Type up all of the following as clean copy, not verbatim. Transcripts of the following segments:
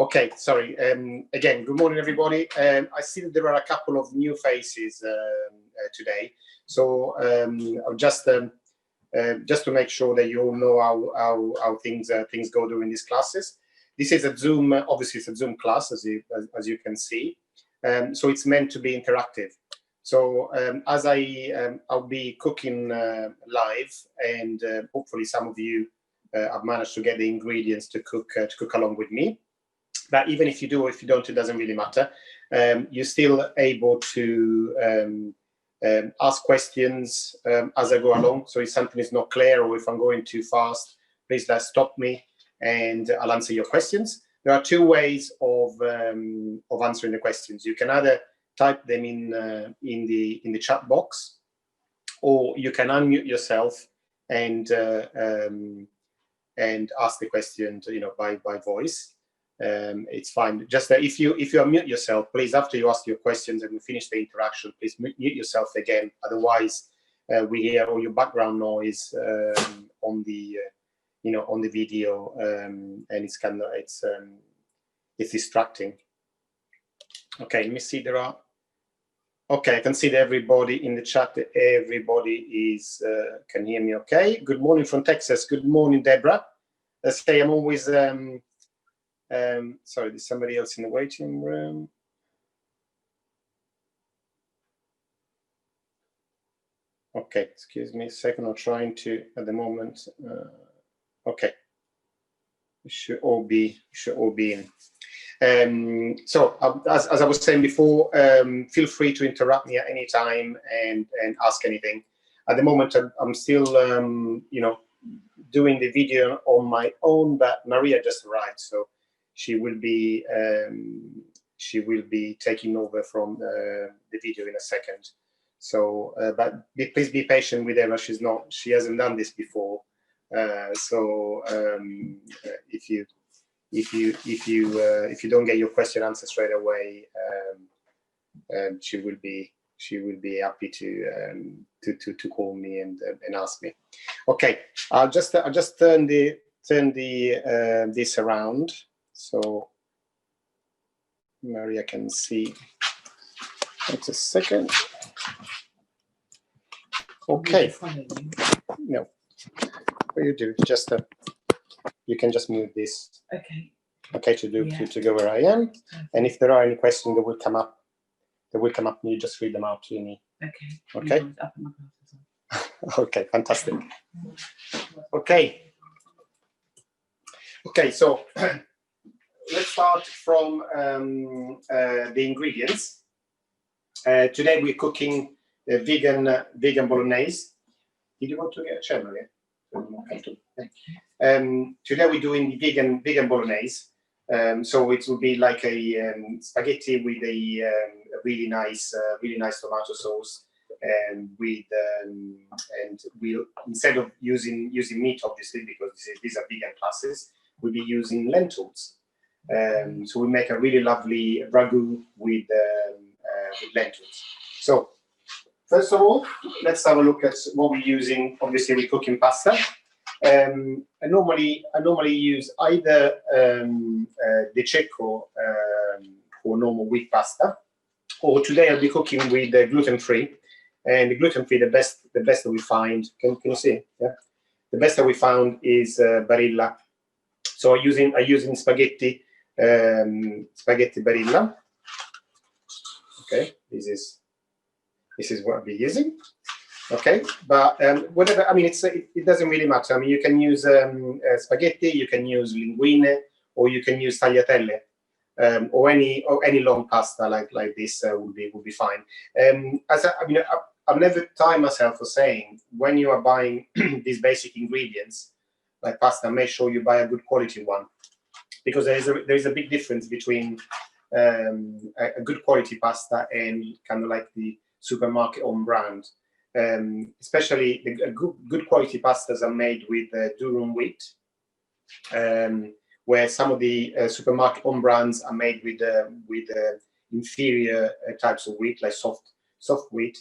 Okay, sorry. Again, good morning, everybody. I see that there are a couple of new faces today. So I'll just to make sure that you all know how things go during these classes. This is a Zoom, obviously it's a Zoom class, as you can see. So it's meant to be interactive. So as I'll be cooking live, and hopefully some of you have managed to get the ingredients to cook along with me. But even if you do or if you don't, it doesn't really matter. You're still able to ask questions as I go along. So if something is not clear or if I'm going too fast, please stop me and I'll answer your questions. There are two ways of answering the questions. You can either type them in the chat box, or you can unmute yourself and ask the question, by voice. It's fine. Just if you unmute yourself, please, after you ask your questions and we finish the interaction, please mute yourself again. Otherwise, we hear all your background noise on the video, and it's distracting. Okay, let me see. Okay, I can see that everybody in the chat. Everybody can hear me. Okay. Good morning from Texas. Good morning, Deborah. Let's say I'm always. Sorry, there's somebody else in the waiting room. Okay, excuse me a second. I'm trying to at the moment. Okay, we should all be in. So as I was saying before, feel free to interrupt me at any time and ask anything. At the moment, I'm still doing the video on my own, but Maria just arrived, so she will be taking over from the video in a second. So, but please be patient with her. She hasn't done this before. So if you don't get your question answered straight away, she will be happy to call me and ask me. Okay, I'll just turn this around so Maria can see. Wait a second. Okay. No. What you do? Just you can just move this. Okay. Okay, to go where I am. And if there are any questions that will come up, and you just read them out to me. Okay. Okay. Okay, fantastic. Okay. Okay, so let's start from the ingredients. Today we're cooking vegan Bolognaise. Did you want to get a chair, Maria? Today we're doing the vegan Bolognaise. So it will be like a spaghetti with a really nice tomato sauce, and we'll, instead of using meat, obviously, because these are vegan classes, we'll be using lentils. So we make a really lovely ragu with lentils. So first of all, let's have a look at what we're using. Obviously, we're cooking pasta. I normally use either the Cecco or normal wheat pasta, or today I'll be cooking with gluten-free. And the gluten-free, the best that we find. Can you see? Yeah, the best that we found is Barilla. So I'm using spaghetti Barilla. Okay, this is what I'll be using. Okay, but whatever. I mean, it doesn't really matter. I mean, you can use spaghetti, you can use linguine, or you can use tagliatelle, or any long pasta like this would be fine. I've never timed myself for saying, when you are buying these basic ingredients like pasta, make sure you buy a good quality one, because there is a big difference between a good quality pasta and kind of like the supermarket own brand. Especially the good quality pastas are made with durum wheat, where some of the supermarket own brands are made with inferior types of wheat, like soft wheat,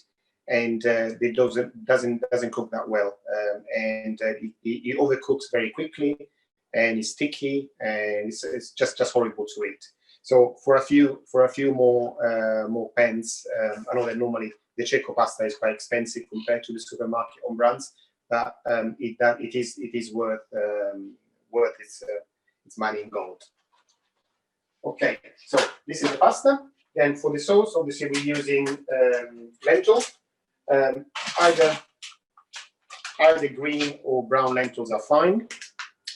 and it doesn't cook that well, and it overcooks very quickly, and it's sticky, and it's just horrible to eat. So for a few more pence, I know that normally the Cecco pasta is quite expensive compared to the supermarket on brands, but it is worth its money in gold. Okay, so this is the pasta. Then for the sauce, obviously we're using lentils. Either green or brown lentils are fine.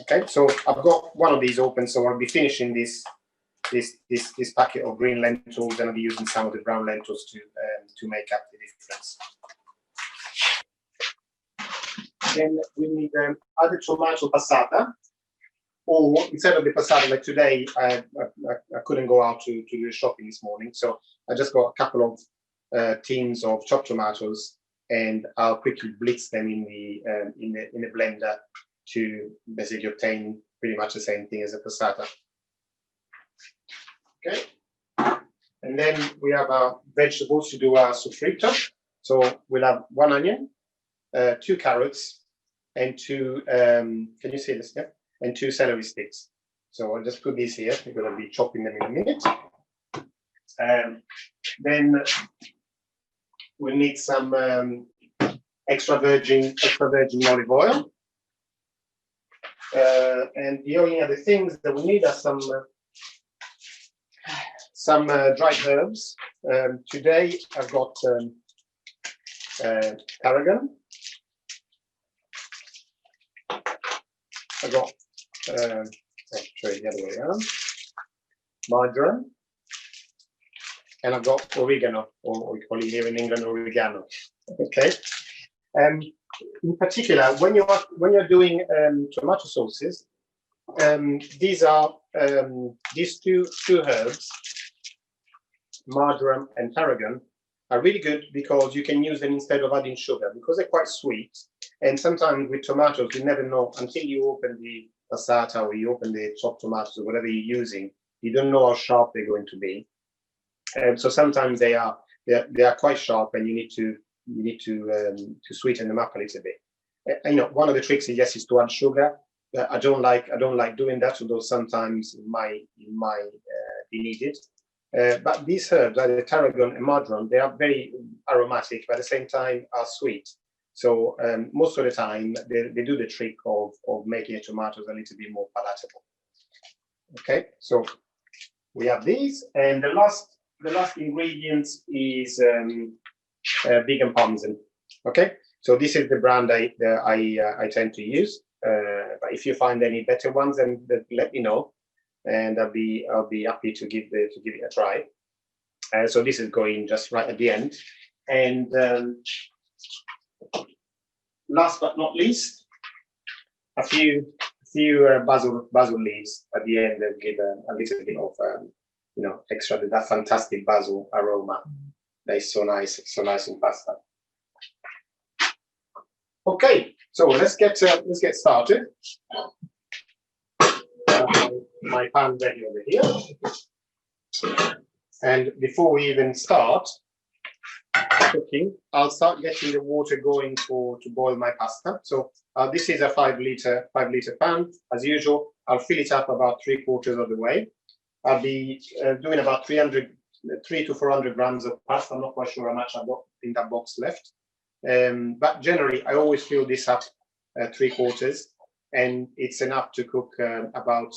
Okay, so I've got one of these open, so I'll be finishing this packet of green lentils, and I'll be using some of the brown lentils to make up the difference. Then we need either tomato passata, or instead of the passata, like today, I couldn't go out to do the shopping this morning, so I just got a couple of tins of chopped tomatoes, and I'll quickly blitz them in the blender to basically obtain pretty much the same thing as a passata. Okay, and then we have our vegetables to do our soffritto. So we'll have 1 onion, 2 carrots, and 2 can you see this? Yeah, and 2 celery sticks. So I'll just put these here because I'll be chopping them in a minute. Then we'll need some extra virgin olive oil. And the only other things that we need are some dried herbs. Today I've got tarragon. I've got actually the other way around. Marjoram. And I've got oregano, or we call it here in England Oregano. Okay. In particular, when you're doing tomato sauces, these two herbs, marjoram and tarragon, are really good because you can use them instead of adding sugar, because they're quite sweet. And sometimes with tomatoes, you never know until you open the passata or you open the chopped tomatoes or whatever you're using, you don't know how sharp they're going to be. So sometimes they are quite sharp, and you need to sweeten them up a little bit. One of the tricks is to add sugar. I don't like doing that, although sometimes it might be needed. But these herbs, like the tarragon and marjoram, they are very aromatic, but at the same time are sweet. So most of the time they do the trick of making the tomatoes a little bit more palatable. Okay, so we have these, and the last ingredient is vegan Parmesan. Okay, so this is the brand I tend to use. But if you find any better ones, then let me know, and I'll be happy to give it a try. So this is going just right at the end, and last but not least, a few basil leaves at the end that give a little bit of extra that fantastic basil aroma that is so nice in pasta. Okay, so let's get started. My pan ready over here, and before we even start cooking, I'll start getting the water going to boil my pasta. So this is a 5 liter pan. As usual, I'll fill it up about 3/4 of the way. I'll be doing about 300 to 400 grams of pasta. I'm not quite sure how much I've got in that box left. But generally, I always fill this up 3/4, and it's enough to cook about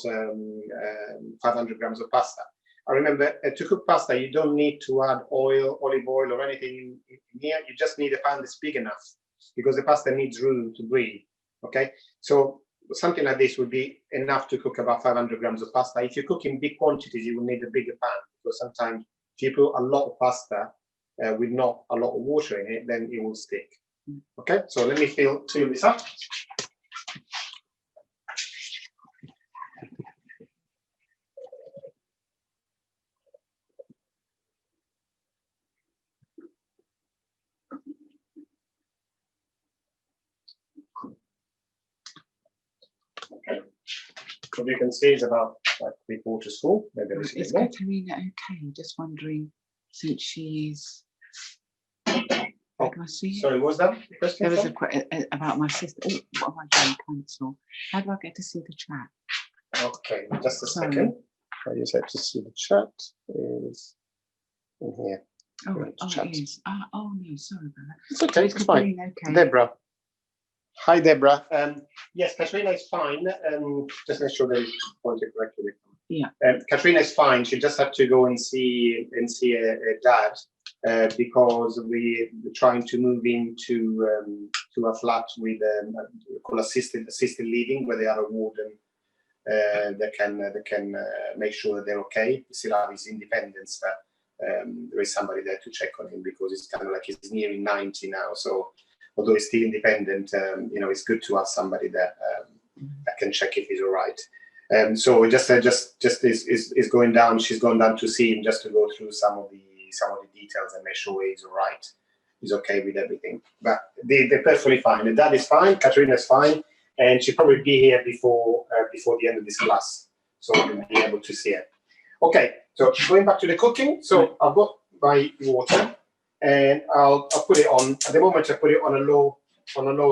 500 grams of pasta. I remember to cook pasta, you don't need to add olive oil or anything in here. You just need a pan that's big enough, because the pasta needs room to breathe. Okay, so something like this would be enough to cook about 500 grams of pasta. If you cook in big quantities, you will need a bigger pan, because sometimes if you put a lot of pasta with not a lot of water in it, then it will stick. Okay, so let me fill this up. Okay, so you can see it's about like 3/4 full. Maybe a little Is bit more. Katerina okay? Just wondering, since she's. Oh, do I see it? sorry, what was that the question? There was a question about my sister. Oh, what am I doing? Cancel. How do I get to see the chat? Okay, just a second. I just have to see the chat is in here. Oh, it is. Oh no, sorry about that. It's okay, it's fine. Okay. Deborah. Hi, Deborah. Yes, Katrina is fine. Just make sure they pointed correctly. Yeah. Katrina is fine. She just had to go and see a dad because we're trying to move into to a flat with called assisted living, where they are a warden that can make sure that they're okay. He still have his independence, but there is somebody there to check on him because it's kind of like he's nearing 90 now. So although he's still independent, it's good to have somebody that can check if he's all right. So just is going down. She's gone down to see him just to go through some of the details and make sure he's all right. He's okay with everything. But they're perfectly fine. The dad is fine. Katrina's fine, and she'll probably be here before the end of this class, so we'll be able to see her. Okay. So going back to the cooking. So I've got my water, and I'll put it on. At the moment, I put it on a low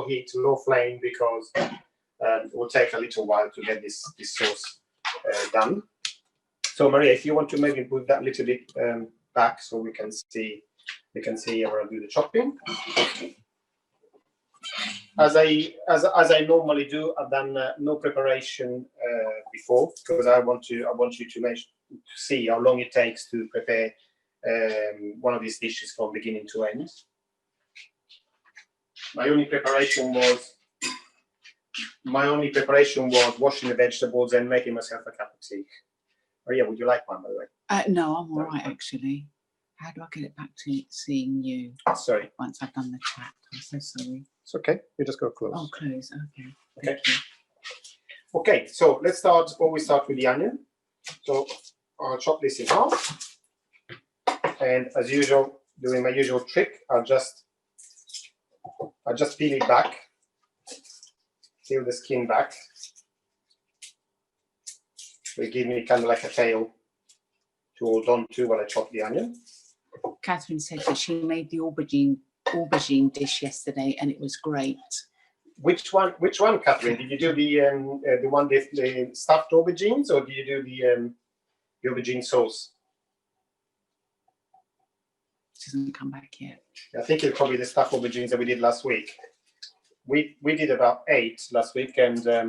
heat, low flame, because it will take a little while to get this sauce done. So Maria, if you want to maybe put that a little bit back so we can see where I do the chopping. As I normally do, I've done no preparation before, because I want you to see how long it takes to prepare one of these dishes from beginning to end. My only preparation was washing the vegetables and making myself a cup of tea. Maria, would you like one, by the way? No, I'm all right, actually. How do I get it back to seeing you? Sorry. Once I've done the chat. I'm so sorry. It's okay. You just go close. Oh, close. Okay. Okay. Okay, so let's start. Always start with the onion. So I'll chop this in half. And as usual, doing my usual trick, I'll just peel it back. Peel the skin back. Will give me kind of like a tail to hold on to while I chop the onion. Catherine said that she made the aubergine dish yesterday, and it was great. Which one, Catherine? Did you do the one with the stuffed aubergines, or did you do the aubergine sauce? She hasn't come back yet. I think it's probably the stuffed aubergines that we did last week. We did about 8 last week, and I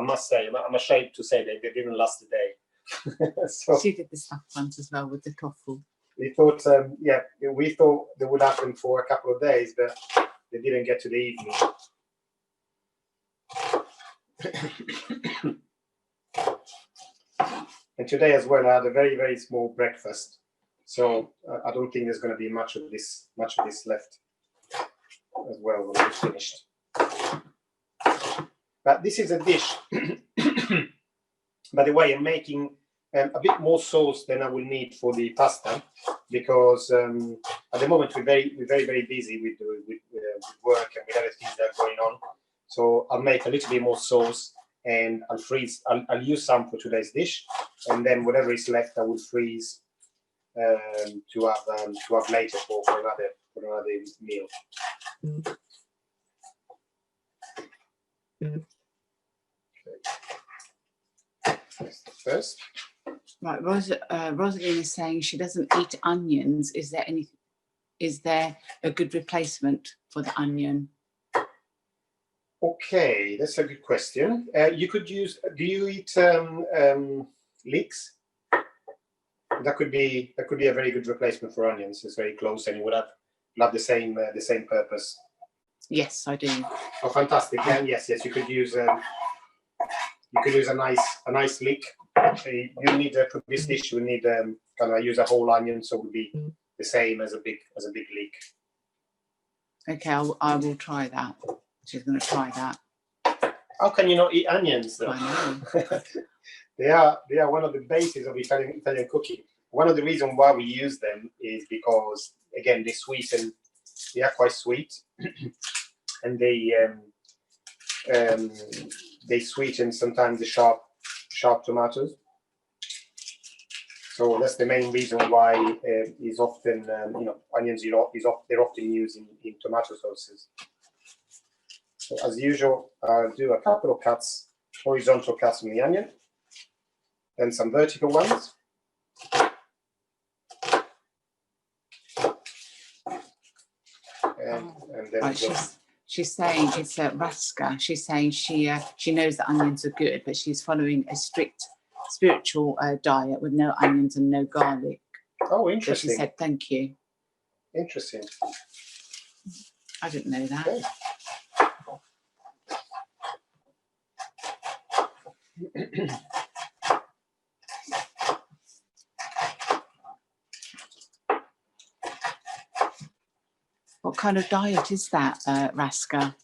must say, I'm ashamed to say that they didn't last a day. So she did the stuffed ones as well with the tofu. We thought, we thought they would happen for a couple of days, but they didn't get to the evening. And today as well, I had a very, very small breakfast, so I don't think there's going to be much of this left as well when it's finished. But this is a dish. By the way, I'm making a bit more sauce than I will need for the pasta, because at the moment we're very busy with work and with other things that are going on. So I'll make a little bit more sauce, and I'll use some for today's dish, and then whatever is left I will freeze to have later for another meal. First. Right, Rosalind is saying she doesn't eat onions. Is there a good replacement for the onion? Okay, that's a good question. You could use. Do you eat leeks? That could be a very good replacement for onions. It's very close, and you would have the same purpose. Yes, I do. Oh, fantastic! Yeah, yes. You could use a nice leek. You need for this dish. You need kind of use a whole onion, so it would be the same as a big leek. Okay, I will try that. She's going to try that. How can you not eat onions, though? I know. They are one of the bases of Italian cooking. One of the reasons why we use them is because, again, they are quite sweet, and they sweeten sometimes the sharp tomatoes. So that's the main reason why is often onions they're often used in tomato sauces. So as usual, I'll do a couple of cuts, horizontal cuts on the onion. then some vertical ones. And then right, she's saying it's a Raska. She's saying she knows that onions are good, but she's following a strict spiritual diet with no onions and no garlic. Oh, interesting. So she said thank you. Interesting. I didn't know that. Okay. What kind of diet is that, Raska?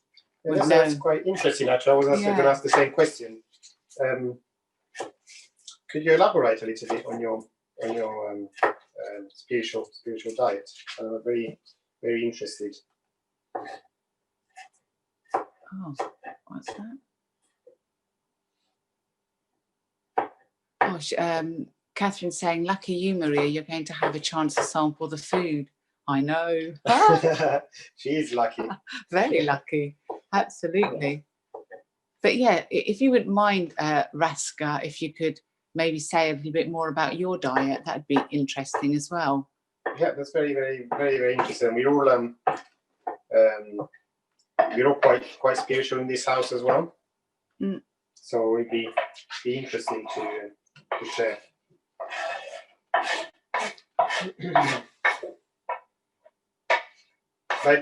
Yeah, that's quite interesting, actually. I was also going to ask the same question. Could you elaborate a little bit on your spiritual diet? I'm very, very interested. Oh, what's that? Oh, Catherine's saying, lucky you, Maria, you're going to have a chance to sample the food. I know. She is lucky. Very lucky. Absolutely. But yeah, if you wouldn't mind, Raska, if you could maybe say a little bit more about your diet, that'd be interesting as well. Yeah, that's very, very, very, very interesting. We're all quite spiritual in this house as well. Mm. So it'd be interesting to share.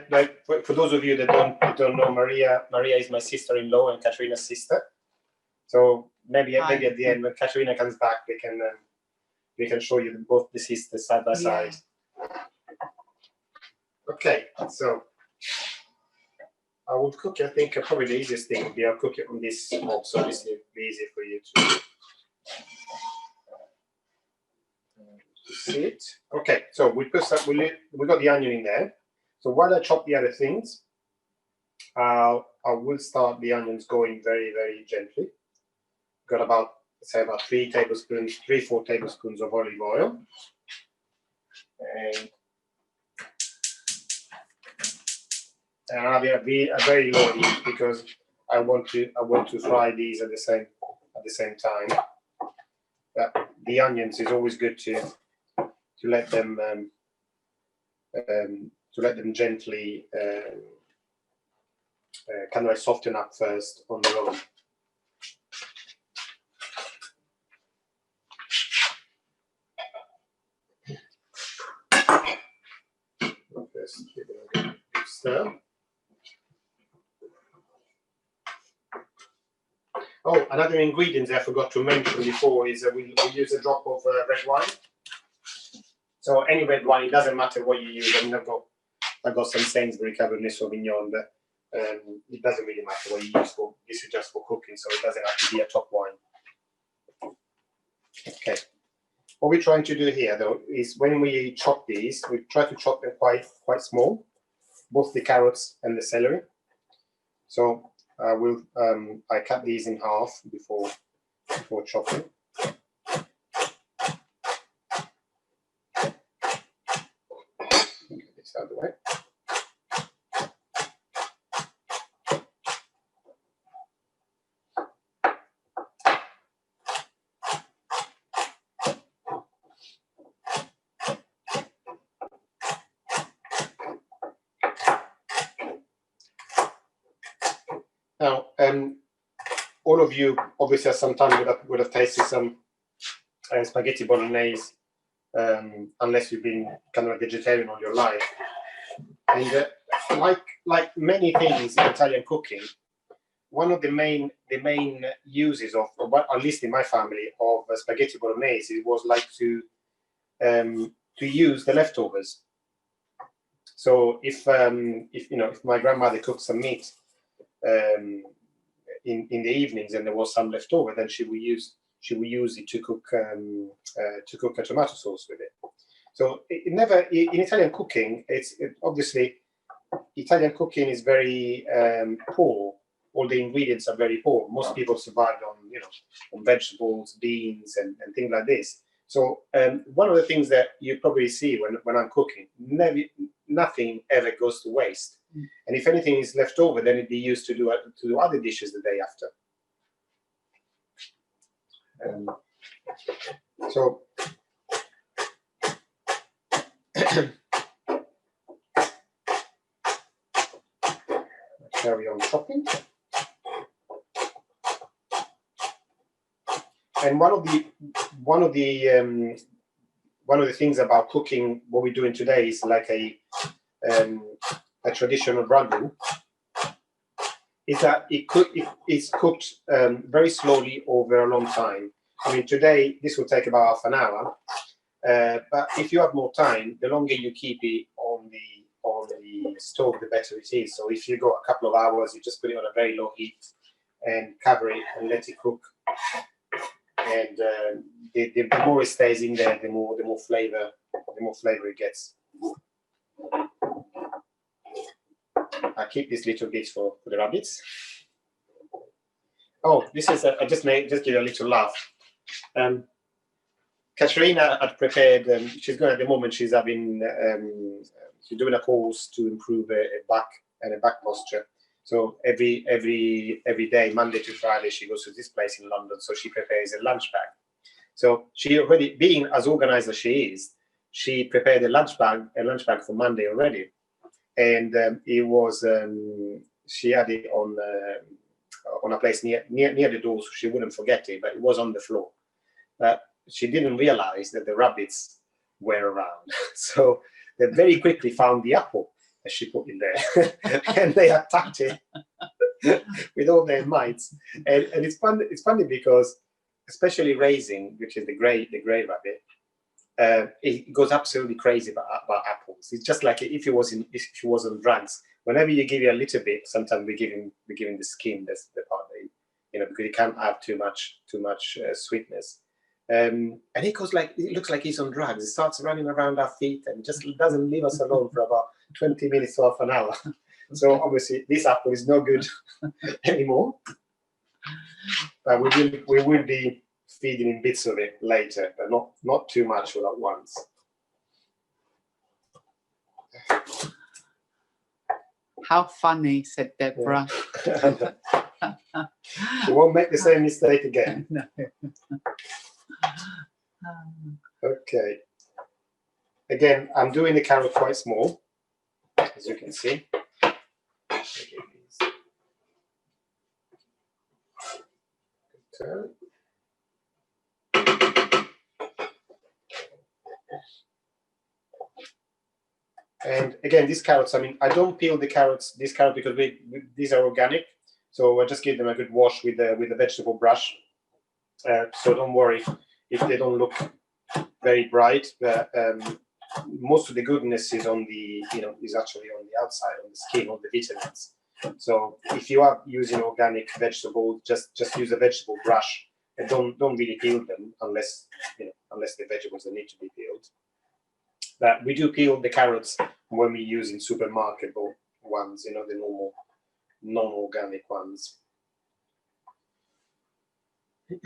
Like for those of you that don't know, Maria is my sister-in-law and Katerina's sister. So maybe at the end, when Katerina comes back, we can show you both the sisters side by side. Okay, so I will cook. I think probably the easiest thing would be I'll cook it on this hob, so this will be easy for you to see it. Okay, so we got the onion in there. So while I chop the other things, I will start the onions going very, very gently. Got about, say, about 3-4 tablespoons of olive oil, and I'll be a very low heat because I want to fry these at the same time. The onions is always good to let them gently kind of like soften up first on their own. First, give it a good stir. Oh, another ingredient I forgot to mention before is we use a drop of red wine. So any red wine, it doesn't matter what you use. I mean, I've got some Sainsbury Cabernet Sauvignon, but it doesn't really matter what you use for. This is just for cooking, so it doesn't have to be a top wine. Okay. What we're trying to do here, though, is when we chop these, we try to chop them quite small, both the carrots and the celery. So I cut these in half before chopping. Get this out of the way. Now, all of you obviously at some time would have tasted some spaghetti bolognese, unless you've been kind of a vegetarian all your life. And like many things in Italian cooking, one of the main uses of, or at least in my family, of spaghetti bolognese was like to use the leftovers. So if my grandmother cooked some meat in the evenings and there was some left over, then she will use it to cook a tomato sauce with it. So it never in Italian cooking. Obviously Italian cooking is very poor. All the ingredients are very poor. Most people survive on vegetables, beans, and things like this. So one of the things that you probably see when I'm cooking, nothing ever goes to waste. And if anything is left over, then it'd be used to do other dishes the day after. So carry on chopping. And one of the things about cooking, what we're doing today, is like a traditional ragu, is that it's cooked very slowly over a long time. I mean, today this will take about half an hour, but if you have more time, the longer you keep it on the stove, the better it is. So if you got a couple of hours, you just put it on a very low heat and cover it and let it cook. And the more it stays in there, the more flavor it gets. I keep this little bit for the rabbits. Oh, this is I just give you a little laugh. Katerina had prepared. She's going at the moment. She's having. She's doing a course to improve a back posture. So every day, Monday to Friday, she goes to this place in London. So she prepares a lunch bag. So she already, being as organized as she is, she prepared a lunch bag for Monday already, and it was she had it on a place near the door, so she wouldn't forget it. But it was on the floor. But she didn't realize that the rabbits were around. So they very quickly found the apple that she put in there, and they attacked it with all their might. And it's funny because, especially Raisin, which is the grey rabbit, it goes absolutely crazy about apples. It's just like if he was on drugs. Whenever you give it a little bit, sometimes we give him the skin. That's the part that because he can't have too much sweetness. And it looks like he's on drugs. He starts running around our feet and just doesn't leave us alone for about 20 minutes to half an hour. So obviously this apple is no good anymore. But we will be feeding him bits of it later, but not too much all at once. How funny, said Deborah. Yeah. She won't make the same mistake again. No. Okay. Again, I'm doing the carrot quite small, as you can see. And again, these carrots, I mean, I don't peel these carrots because these are organic. So I just give them a good wash with a vegetable brush. So don't worry if they don't look very bright. But most of the goodness is is actually on the outside, on the skin, on the vitamins. So if you are using organic vegetables, just use a vegetable brush and don't really peel them unless the vegetables that need to be peeled. But we do peel the carrots when we use in supermarket ones, the normal non-organic ones. Okay.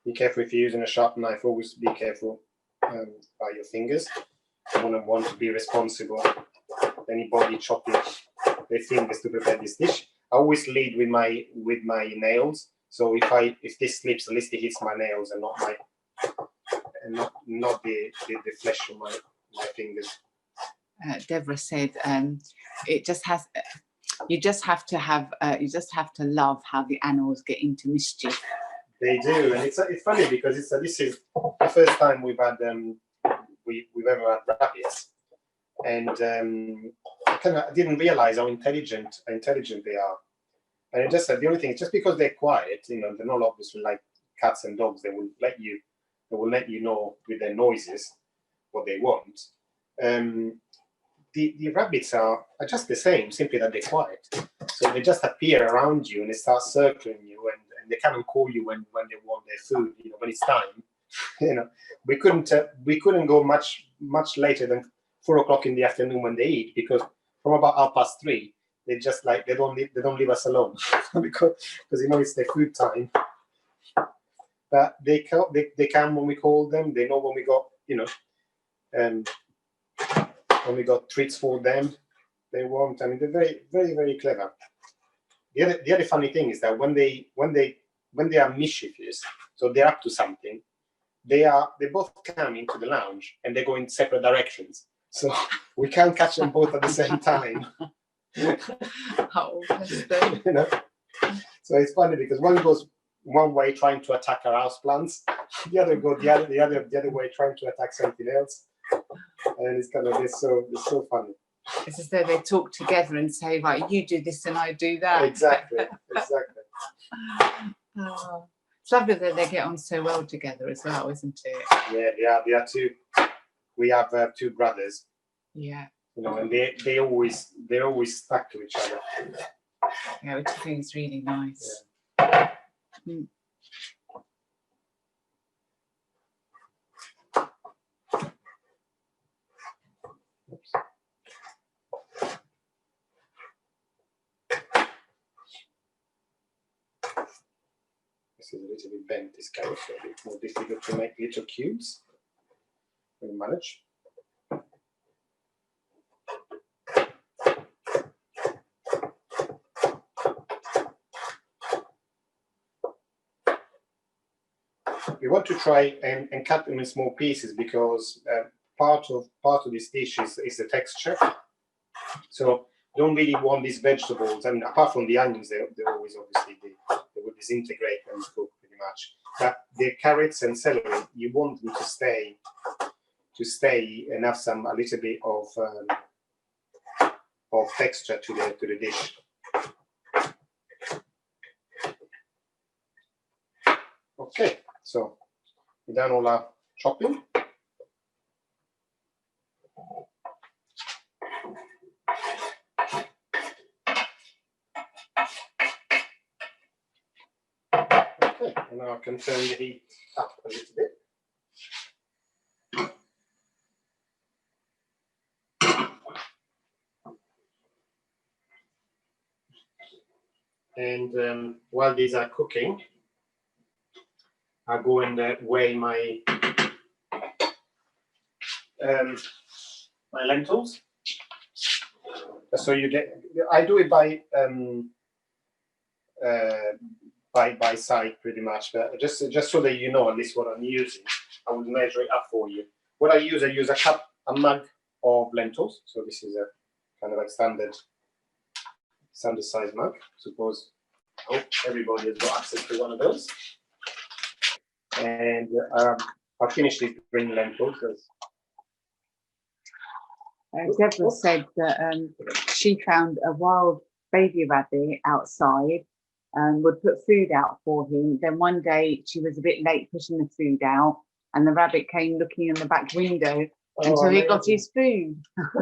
Be careful if you're using a sharp knife. Always be careful by your fingers. You don't want to be responsible. Anybody chopping their fingers to prepare this dish. I always lead with my nails. So if this slips, at least it hits my nails and not the flesh of my fingers. Deborah said, it just has. You just have to love how the animals get into mischief. They do, and it's funny because this is the first time we've ever had rabbits, and I didn't realize how intelligent they are. And the only thing is just because they're quiet, they're not obviously like cats and dogs. They will let you know with their noises what they want. The rabbits are just the same, simply that they're quiet. So they just appear around you and they start circling you, and they come and call you when they want their food. When it's time. We couldn't go much later than 4 o'clock in the afternoon when they eat, because from about 3:30 they just they don't leave us alone because it's their food time. But they come when we call them. They know when we got you know, when we got treats for them, they want. I mean, they're very, very, very clever. The other funny thing is that when they are mischievous, so they're up to something, they both come into the lounge and they go in separate directions. So we can't catch them both at the same time. Oh, that's You know? So it's funny because one goes one way trying to attack our house plants, the other go the other way trying to attack something else. And it's kind of it's so funny. It's as though they talk together and say, right, you do this and I do that. Exactly. Oh, it's lovely that they get on so well together as well, isn't it? Yeah, they are two. We have two brothers. Yeah. You know, and they're always stuck to each other. Yeah, which I think is really nice. Yeah. Mm. This is a little bit bent, this carrot, so a bit more difficult to make little cubes. We manage. We want to try and cut them in small pieces because part of this dish is the texture. So don't really want these vegetables. I mean, apart from the onions, they're always obviously they will disintegrate when you cook pretty much. But the carrots and celery, you want them to stay and have a little bit of texture to the dish. Okay, so we've done all our chopping. Okay, and now I can turn the heat up a little bit. And while these are cooking, I'll go and weigh my lentils. So you get, I do it by side pretty much, but just so that you know at least what I'm using, I will measure it up for you. What I use a mug of lentils. So this is a kind of like standard size mug. Suppose I hope everybody has got access to one of those. And I'll finish these green lentils. Deborah said that she found a wild baby rabbit outside and would put food out for him. Then one day she was a bit late pushing the food out and the rabbit came looking in the back window until he got his food.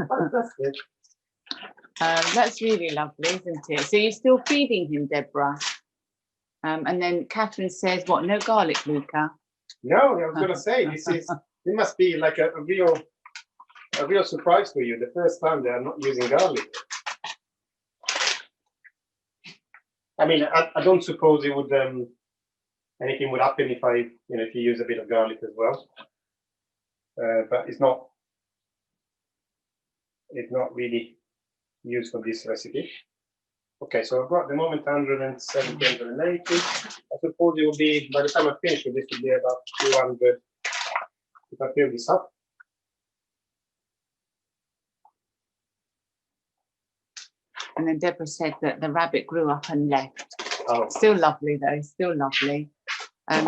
Fantastic. That's really lovely, isn't it? So you're still feeding him, Deborah? And then Catherine says, what, no garlic, Luca? No, I was going to say, it must be like a real surprise for you. The first time they are not using garlic. I mean, I don't suppose it would anything would happen if if you use a bit of garlic as well. But it's not really used for this recipe. Okay, so I've got at the moment 170, 180. I suppose it will be, by the time I finish with this, it will be about 200 if I fill this up. And then Deborah said that the rabbit grew up and left. Oh. Still lovely though, still lovely.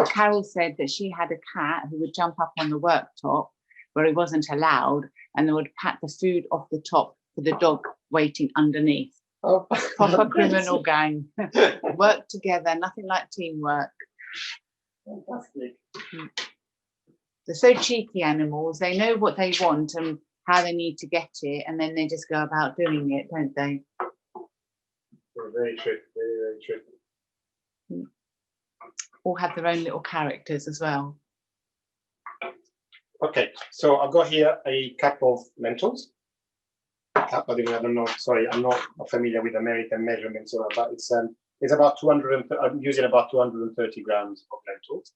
Carol said that she had a cat who would jump up on the worktop where he wasn't allowed and they would pat the food off the top for the dog waiting underneath. Oh. Proper criminal gang. Work together, nothing like teamwork. Fantastic. They're so cheeky animals. They know what they want and how they need to get it, and then they just go about doing it, don't they? Very true. Very, very true. All have their own little characters as well. Okay, so I've got here a cup of lentils. I don't know. Sorry, I'm not familiar with American measurements, but it's about 200. I'm using about 230 grams of lentils,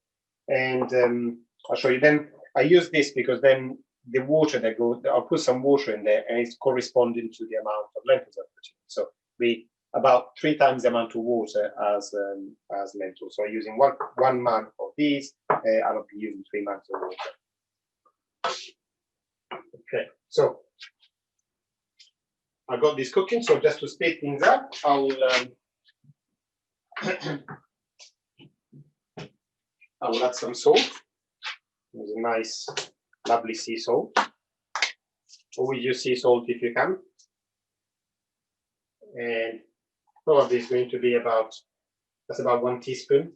and I'll show you. Then I use this because then the water that goes, I'll put some water in there and it's corresponding to the amount of lentils I put in. So we about 3 times the amount of water as lentils. So using one mug of these, I'll be using 3 mugs of water. Okay, so I got this cooking. So just to speed things up, I will add some salt. There's a nice, lovely sea salt. Always use sea salt if you can. And probably is going to be that's about 1 teaspoon.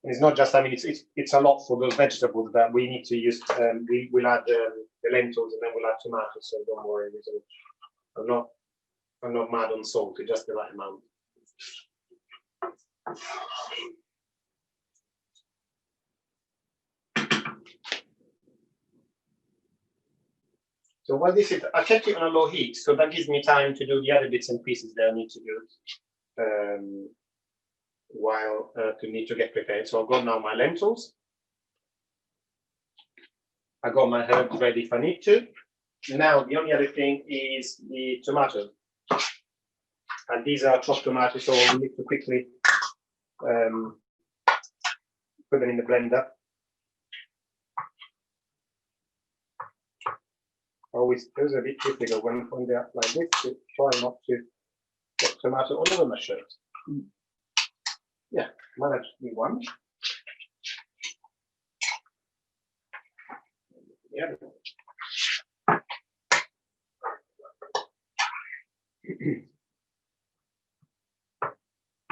It's not just, I mean, it's a lot for those vegetables that we need to use. We'll add the lentils and then we'll add tomatoes, so don't worry. I'm not mad on salt, it's just the right amount. So what is it? I kept it on a low heat, so that gives me time to do the other bits and pieces that I need to do while need to get prepared. So I've got now my lentils. I got my herbs ready if I need to. Now the only other thing is the tomatoes, and these are chopped tomatoes, so we need to quickly put them in the blender. Always those are a bit difficult when they're like this, to try not to get tomato all over my shirt. Yeah, might have to be one. Yeah.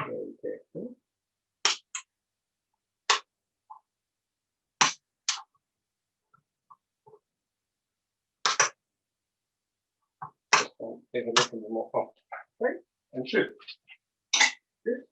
Okay. Take a look at the more up. Right, and shoot. Good.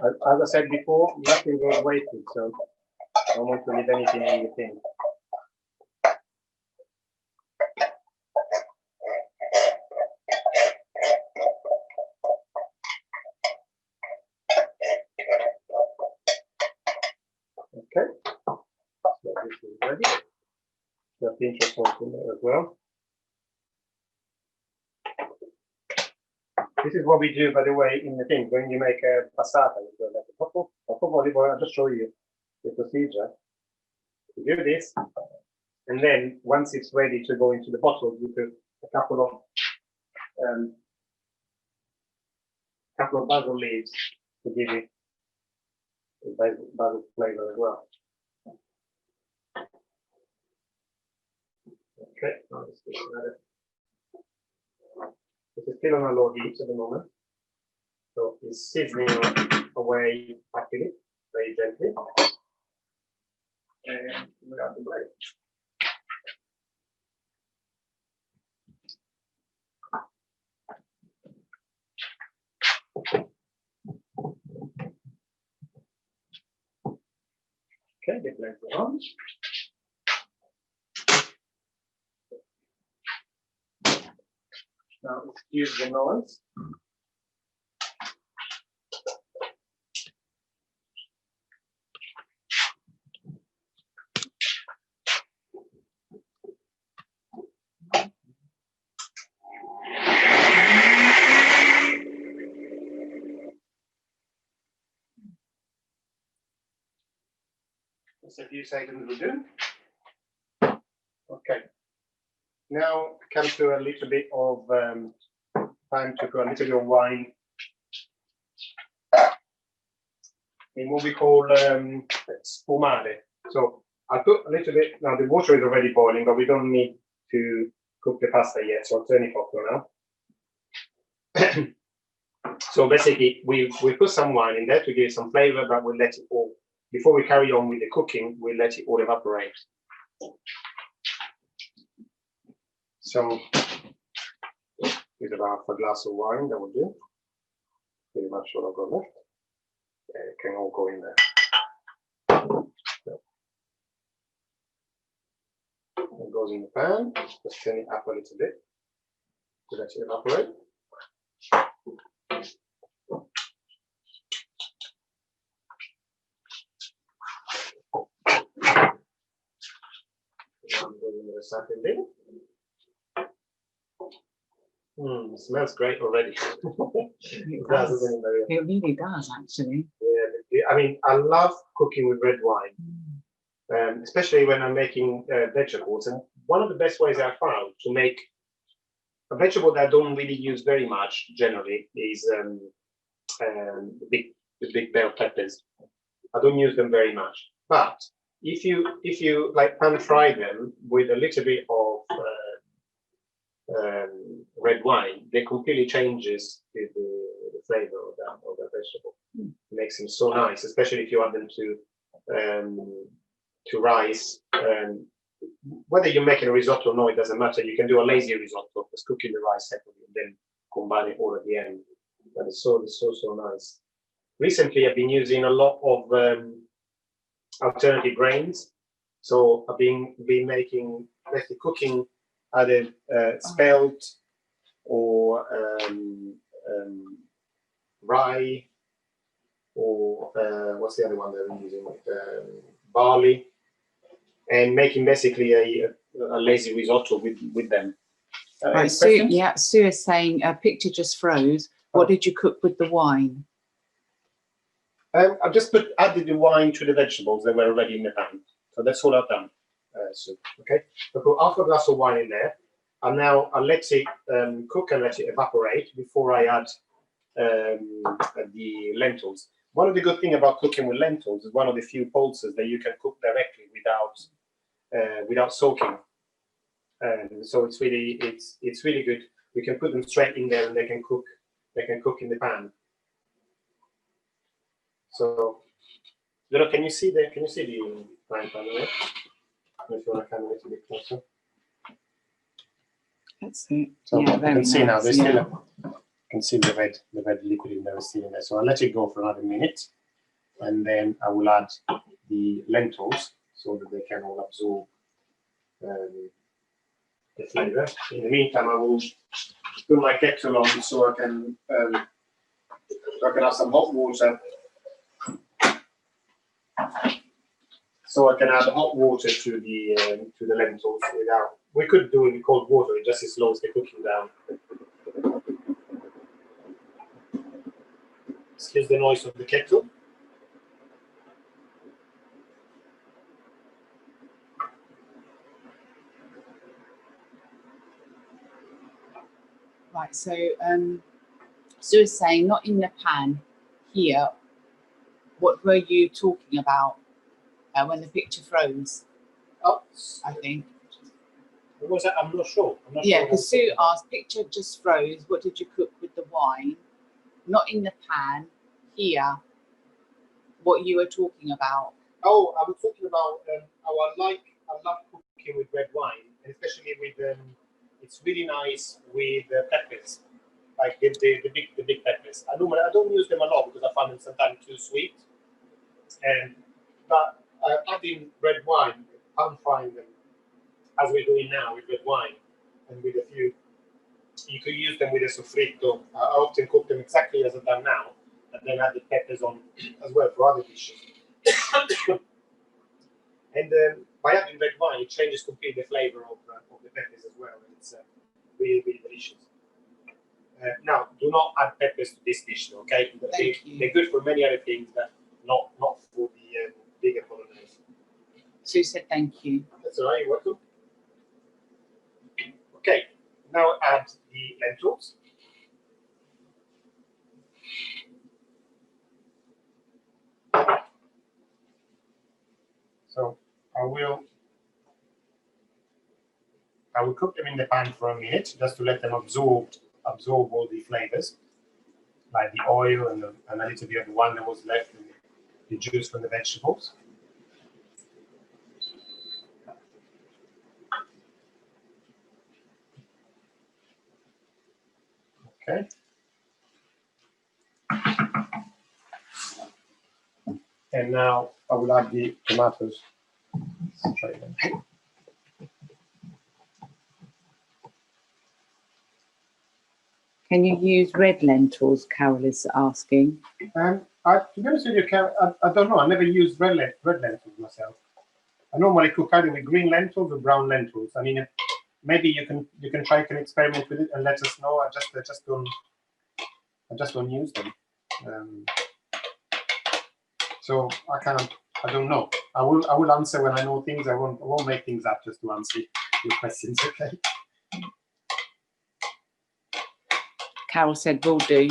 As I said before, nothing goes wasted, so I don't want to leave anything in the thing. Okay, so this is ready. Got the pinch of salt in there as well. This is what we do, by the way, in the thing. When you make a passata, you go like a couple of olive oil. I'll just show you the procedure. You do this, and then once it's ready to go into the bottle, you put a couple of basil leaves to give it the basil flavor as well. Okay, now let's get another. It's still on a low heat at the moment, so it's sizzling away happily, very gently. And we got the blade. Okay, the blades are on. Now excuse the noise. Just a few seconds will do. Okay. Now come to a little bit of time to put a little bit of wine in what we call spumare. So I put a little bit, now the water is already boiling, but we don't need to cook the pasta yet, so I'll turn it off for now. So basically, we put some wine in there to give it some flavor, but we'll let it all, before we carry on with the cooking, we'll let it all evaporate. So, with about a glass of wine, that will do. Pretty much what I've got left. It can all go in there. It goes in the pan. Just turn it up a little bit to let it evaporate. I'm going to the second bit. Smells great already. It does. It really does, actually. Yeah, I mean, I love cooking with red wine, especially when I'm making vegetables. And one of the best ways I found to make a vegetable that I don't really use very much generally is the big bell peppers. I don't use them very much, but if you like pan fry them with a little bit of red wine, they completely changes the flavor of that vegetable. It makes them so nice, especially if you add them to rice. Whether you're making a risotto or no, it doesn't matter. You can do a lazy risotto, just cooking the rice separately and then combine it all at the end. That is so nice. Recently, I've been using a lot of alternative grains. So I've been making basically cooking either spelt or rye, or what's the other one that I'm using? Barley, and making basically a lazy risotto with them. Right, Sue, yeah, Sue is saying a picture just froze. What did you cook with the wine? I've just added the wine to the vegetables that were already in the pan. So that's all I've done. So, okay, I put half a glass of wine in there, and now I'll let it cook and let it evaporate before I add the lentils. One of the good things about cooking with lentils is one of the few pulses that you can cook directly without soaking. So it's really good. We can put them straight in there and they can cook in the pan. So, can you see the frying pan there? If you want to come a little bit closer. That's it. So yeah, you can see nice. now there's still you can see the red liquid in there is still in there. So I'll let it go for another minute, and then I will add the lentils so that they can all absorb the flavor. In the meantime, I will put my kettle on so I can have some hot water. So I can add hot water to the lentils without. We could do it in cold water, it just slows the cooking down. Excuse the noise of the kettle. Right, so Sue is saying not in the pan here. What were you talking about when the picture froze? Oh, I think. What was that? I'm not sure. Yeah, because Sue asked, picture just froze. What did you cook with the wine? Not in the pan here. What you were talking about? Oh, I was talking about how I love cooking with red wine, and especially with it's really nice with peppers, like the big peppers. I don't use them a lot because I find them sometimes too sweet. But adding red wine, pan frying them, as we're doing now with red wine, and with a few, you could use them with a soffritto. I often cook them exactly as I've done now, and then add the peppers on as well for other dishes. And by adding red wine, it changes completely the flavor of the peppers as well. And it's really, really delicious. Now, do not add peppers to this dish, okay? They're good for many other things, but not for the bigger Bolognese. Sue said thank you. That's all right, you're welcome. Okay, now add the lentils. So I will cook them in the pan for a minute just to let them absorb all the flavors. like the oil and a little bit of the one that was left, and the juice from the vegetables. Okay. And now I will add the tomatoes. Let's try them. Can you use red lentils? Carol is asking. To be honest with you, Carol, I don't know. I never used red lentils myself. I normally cook either with green lentils or brown lentils. I mean, maybe you can try and experiment with it and let us know. I just don't use them. So I don't know. I will answer when I know things. I won't make things up just to answer your questions. Okay. Carol said, "Will do."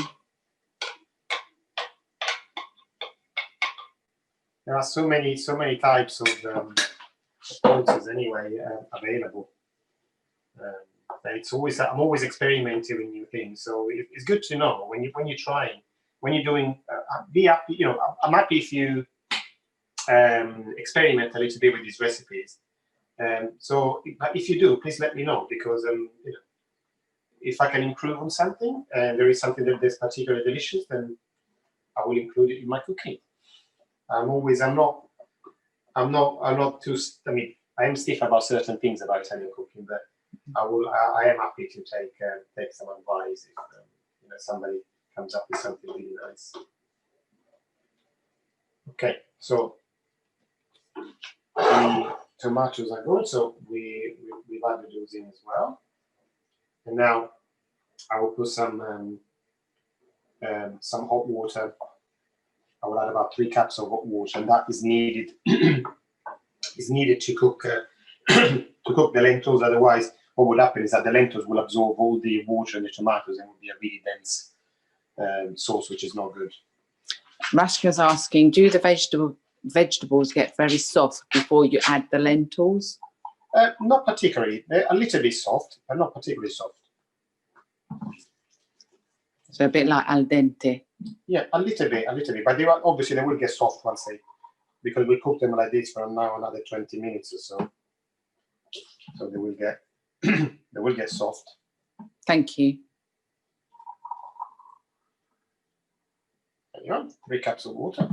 There are so many types of sauces anyway available. It's always I'm always experimenting with new things, so it's good to know when you're trying, when you're doing. Be happy, you know. I'm happy if you experiment a little bit with these recipes. So if you do, please let me know, because you know, if I can improve on something and there is something that is particularly delicious, then I will include it in my cooking. I'm not too. I mean, I am stiff about certain things about Italian cooking, but I am happy to take some advice if you know, somebody comes up with something really nice. Okay, so the tomatoes are good, so we've added those in as well, and now I will put some hot water. I will add about 3 cups of hot water, and that is needed to cook to cook the lentils. Otherwise, what will happen is that the lentils will absorb all the water in the tomatoes and will be a really dense sauce, which is not good. Rashka's asking, do the vegetables get very soft before you add the lentils? Not particularly. They're a little bit soft, but not particularly soft. So a bit like al dente. Yeah, a little bit. But they will get soft once because we cook them like this for now another 20 minutes or so. So they will get they will get soft. Thank you. There you go. 3 cups of water.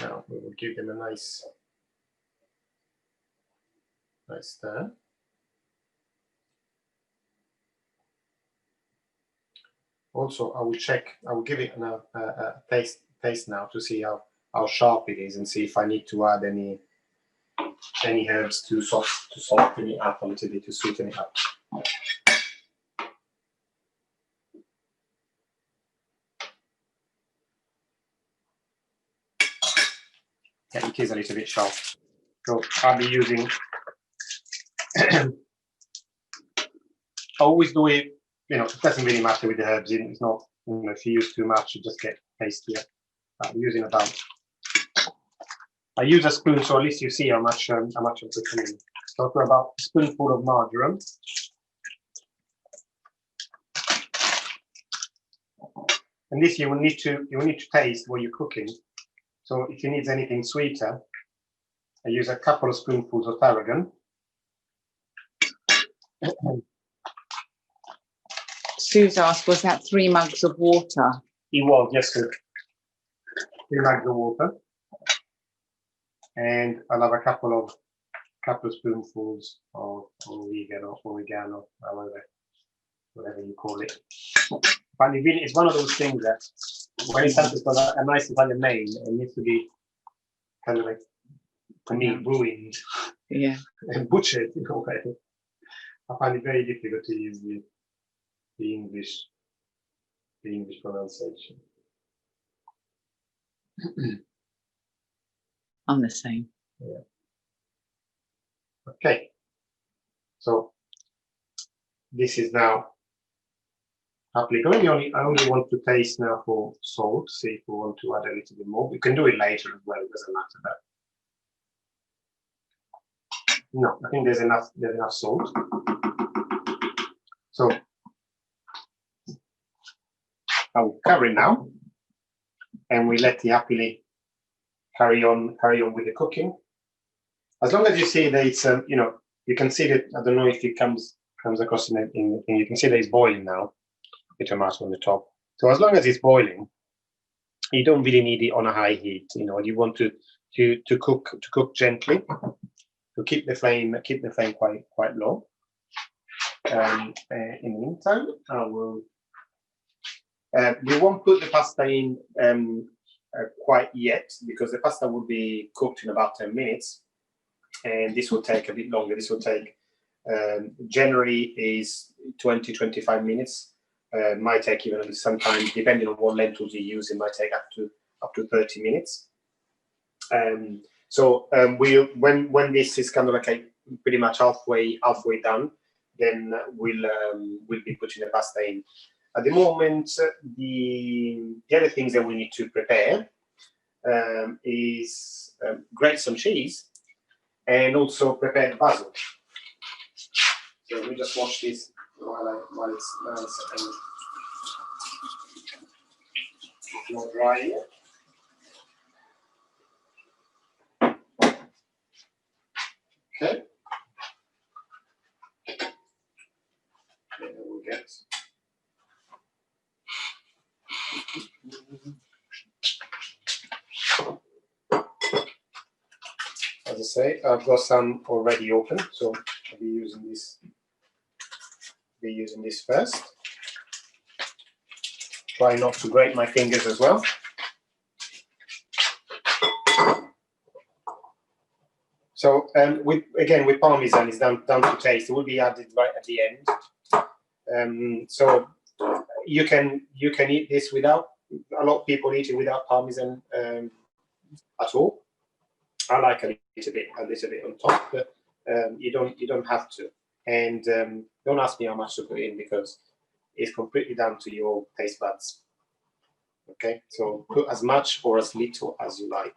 Now we will give them a nice stir. Also, I will give it a taste now to see how sharp it is, and see if I need to add any herbs to soften it up a little bit, to sweeten it up. Yeah, it is a little bit sharp. So I'll be using. Always do it. You know, it doesn't really matter with the herbs. It's not. You know, if you use too much, you just get tastier. I'm using about. I use a spoon, so at least you see how much I'm putting in. So for about a spoonful of marjoram. And this you will need to taste what you're cooking. So if you need anything sweeter, I use a couple of spoonfuls of tarragon. Sue's asked, was that 3 mugs of water? It was, yes, sir. 3 mugs of water. And I'll have a couple of spoonfuls of oregano, whatever you call it. But it's one of those things that when it's something got a nice Italian name, it needs to be kind of like, for me, ruined, Yeah, and butchered in a way. I find it very difficult to use the English pronunciation. I'm the same. Yeah. Okay. So this is now happily going. I only want to taste now for salt. See if we want to add a little bit more. We can do it later as well. It doesn't matter. No, I think there's enough salt. So I will cover it now, and we let the apile carry on with the cooking. As long as you see that it's you can see that, I don't know if it comes across in you can see that it's boiling now, the tomato on the top. So as long as it's boiling, you don't really need it on a high heat. You want to cook gently, to keep the flame quite low. In the meantime, I will. We won't put the pasta in quite yet, because the pasta will be cooked in about 10 minutes, and this will take a bit longer. This will take generally is 20-25 minutes. Might take even some time, depending on what lentils you use. It might take up to 30 minutes. So when this is kind of like pretty much halfway done, then we'll be putting the pasta in. At the moment, the other things that we need to prepare is grate some cheese and also prepare the basil. So we just watch this while it's nice and not dry yet. Okay. Then we'll get. As I say, I've got some already open, so I'll be using this. First. Try not to grate my fingers as well. So with Parmesan, it's down to taste. It will be added right at the end. So you can eat this without. A lot of people eat it without Parmesan at all. I like a little bit on top, but you don't have to. And don't ask me how much to put in, because it's completely down to your taste buds. Okay, so put as much or as little as you like.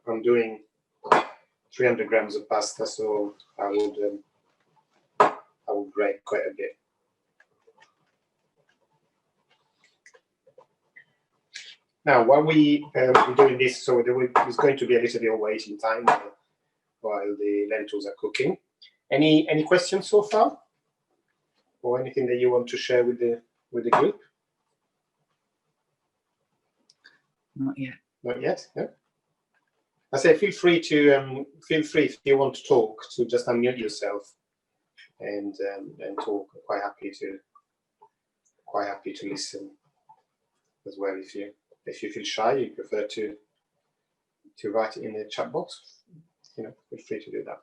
I'm doing 300 grams of pasta, so I would grate quite a bit. Now, while we're doing this, so there's going to be a little bit of waiting time while the lentils are cooking. Any questions so far, or anything that you want to share with the group? Not yet. Not yet. Yeah. I say feel free if you want to talk, to just unmute yourself and talk. Quite happy to listen as well. If you feel shy, you prefer to write it in the chat box, feel free to do that.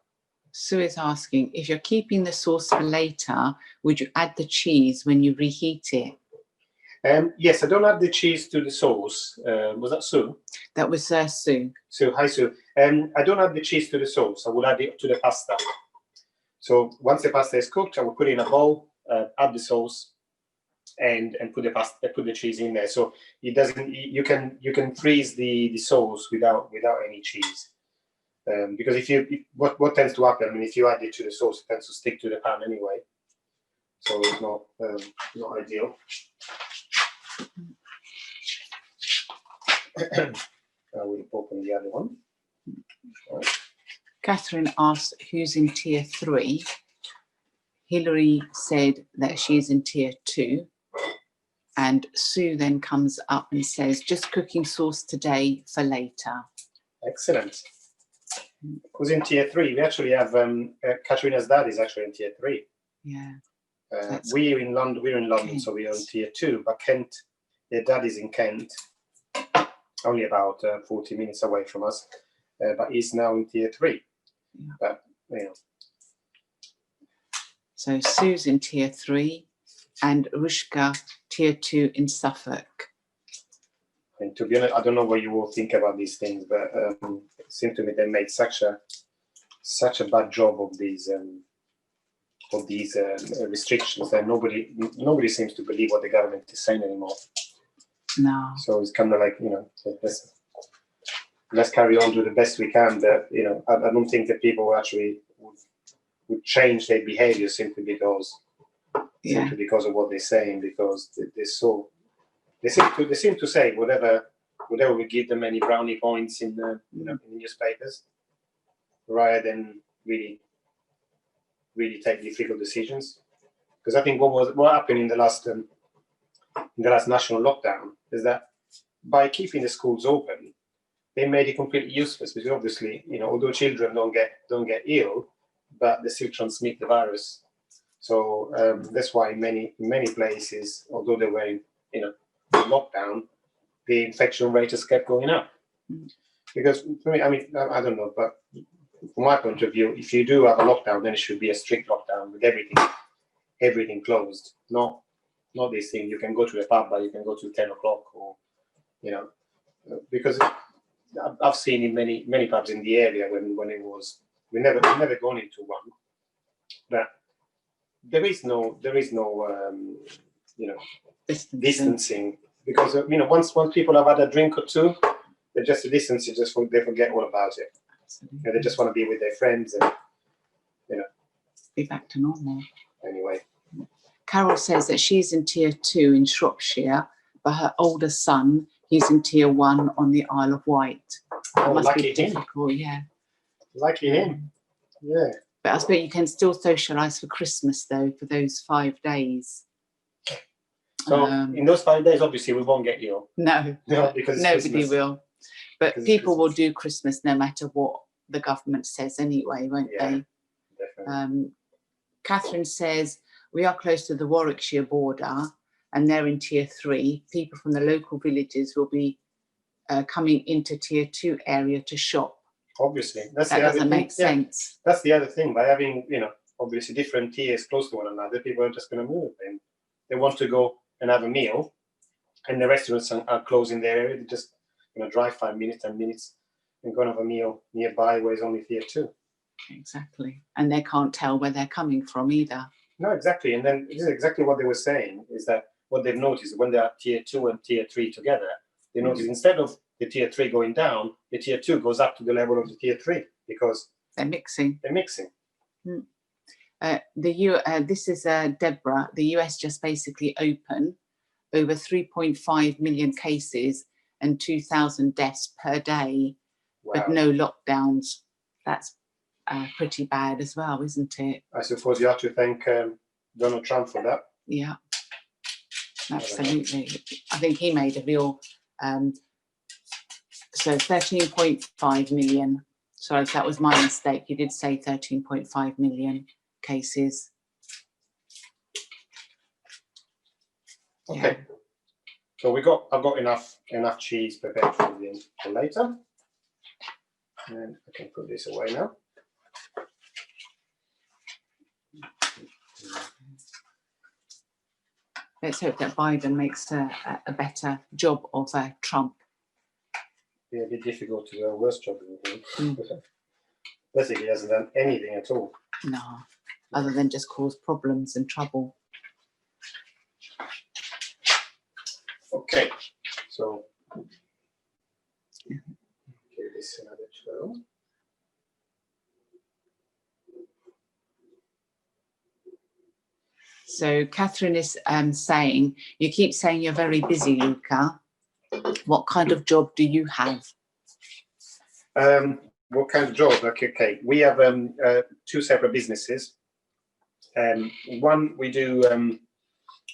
Sue is asking, if you're keeping the sauce for later, would you add the cheese when you reheat it? Yes, I don't add the cheese to the sauce. Was that Sue? That was Sue. So hi, Sue. I don't add the cheese to the sauce. I will add it to the pasta. So once the pasta is cooked, I will put it in a bowl, add the sauce, and put the cheese in there. So it doesn't. You can freeze the sauce without any cheese. Because what tends to happen, I mean, if you add it to the sauce, it tends to stick to the pan anyway. So it's not ideal. I will open the other one. Catherine asked who's in tier 3. Hilary said that she's in tier 2. And Sue then comes up and says, just cooking sauce today for later. Excellent. Who's in tier 3? We actually have Katrina's dad is actually in tier 3. Yeah. We're in London, Kent. So we're on tier 2. But Kent, their dad is in Kent, only about 40 minutes away from us. But he's now in tier 3. Yeah. But So Sue's in tier 3, and Rushka tier 2 in Suffolk. And to be honest, I don't know what you all think about these things, but it seems to me they made such a bad job of these restrictions that nobody seems to believe what the government is saying anymore. No. So it's kind of like let's carry on, do the best we can. That I don't think that people actually would change their behavior simply because of what they're saying, because they seem to say whatever we give them any brownie points in the in the newspapers, rather than really take difficult decisions. Because I think what happened in the last national lockdown is that by keeping the schools open, they made it completely useless, because obviously, although children don't get ill, but they still transmit the virus. So that's why in many places, although they were in lockdown, the infection rate has kept going up. Because for me, I mean, I don't know, but from my point of view, if you do have a lockdown, then it should be a strict lockdown with everything closed. Not this thing. You can go to a pub, but you can go to 10 o'clock, or because I've seen in many pubs in the area when it was, we never gone into one, but there is no distancing, because once people have had a drink or two, they just distance. They forget all about it. They just want to be with their friends and be back to normal. Anyway, Carol says that she's in tier 2 in Shropshire, but her older son, he's in tier 1 on the Isle of Wight. oh, Must lucky be him! difficult, yeah. Lucky him! Yeah. But I suppose you can still socialise for Christmas though, for those 5 days. So in those 5 days, obviously, we won't get ill. No, because nobody will. But people will do Christmas no matter what the government says anyway, won't they? Definitely. Catherine says, we are close to the Warwickshire border and they're in tier 3. People from the local villages will be coming into tier 2 area to shop. Obviously, that doesn't make sense. That's the other thing. By having, obviously different tiers close to one another, people are just going to move, and they want to go and have a meal, and the restaurants are closing their area. They're just going to drive 5 minutes, 10 minutes, and go and have a meal nearby where it's only tier 2. Exactly, and they can't tell where they're coming from either. No, exactly. And then this is exactly what they were saying, is that what they've noticed when they are tier 2 and tier 3 together, they notice instead of the tier 3 going down, the tier 2 goes up to the level of the tier 3, because they're mixing. This is Deborah. The US just basically opened over 3.5 million cases and 2,000 deaths per day, but no lockdowns. That's pretty bad as well, isn't it? I suppose you have to thank Donald Trump for that. Yeah, absolutely. I think he made a real. So 13.5 million. Sorry, that was my mistake. You did say 13.5 million cases. Okay. Yeah. So I've got enough cheese prepared for later. And I can put this away now. Let's hope that Biden makes a better job of Trump. Be a bit difficult to do a worse job than him. Basically, he hasn't done anything at all. No, other than just cause problems and trouble. Okay, so give this another twirl. So Catherine is saying, you keep saying you're very busy, Luca. What kind of job do you have? What kind of job? Okay. We have 2 separate businesses. One, we do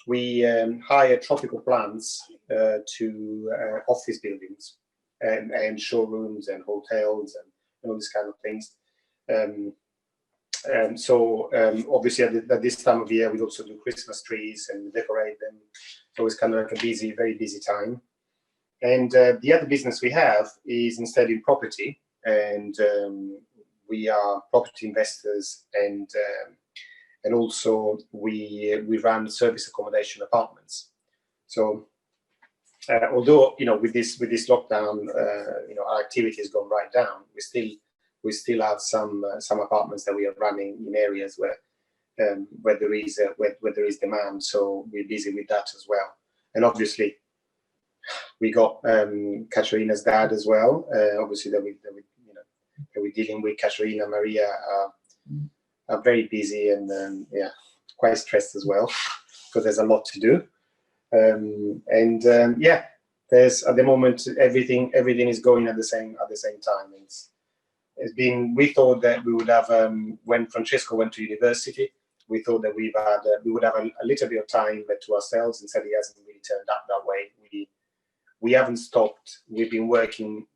we hire tropical plants to office buildings and showrooms and hotels and all these kind of things. So obviously at this time of year, we also do Christmas trees and decorate them. So it's kind of like a very busy time. And the other business we have is instead in property, and we are property investors, and also we run service accommodation apartments. So although with this lockdown, our activity has gone right down, we still have some apartments that we are running in areas where there is demand. So we're busy with that as well. And obviously, we got Katerina's dad as well. Obviously, that we're dealing with. Katerina, Maria are very busy and quite stressed as well because there's a lot to do. There's at the moment everything is going at the same time. It's been. We thought that we would have when Francesco went to university. We thought that we would have a little bit of time to ourselves. Instead, it hasn't really turned out that way. We haven't stopped. We've been working,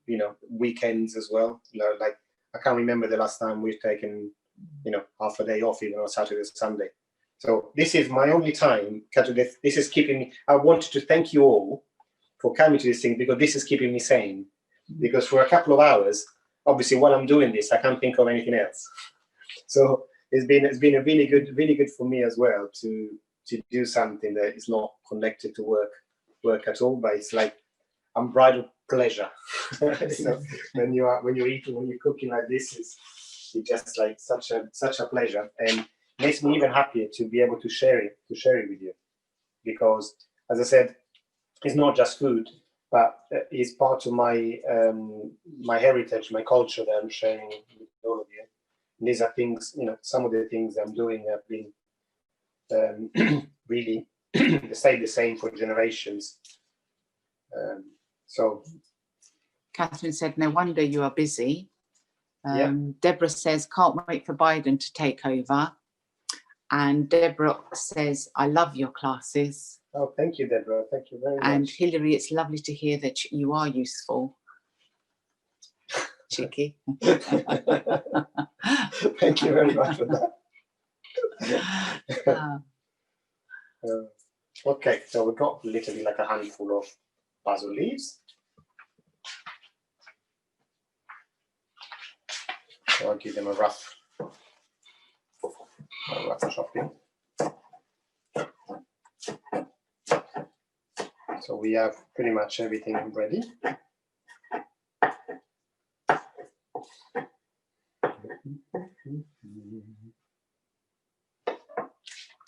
weekends as well. Like I can't remember the last time we've taken, half a day off, even on Saturday or Sunday. So this is my only time. This is keeping me. I wanted to thank you all for coming to this thing because this is keeping me sane. Because for a couple of hours, obviously, while I'm doing this, I can't think of anything else. So it's been a really good for me as well to do something that is not connected to work at all, but it's like unbridled pleasure. When you're eating, when you're cooking like this, it's just like such a pleasure, and makes me even happier to be able to share it with you, because as I said, it's not just food, but it's part of my my heritage, my culture that I'm sharing with all of you. And these are things, some of the things I'm doing have been really stayed the same for generations. So Catherine said, no wonder you are busy. Yeah. Deborah says, can't wait for Biden to take over. And Deborah says, I love your classes. Oh, thank you, Deborah. Thank you very much. And Hilary, it's lovely to hear that you are useful. Cheeky. Thank you very much for that. Okay, so we've got literally like a handful of basil leaves. So I'll give them a rough chopping. So we have pretty much everything ready.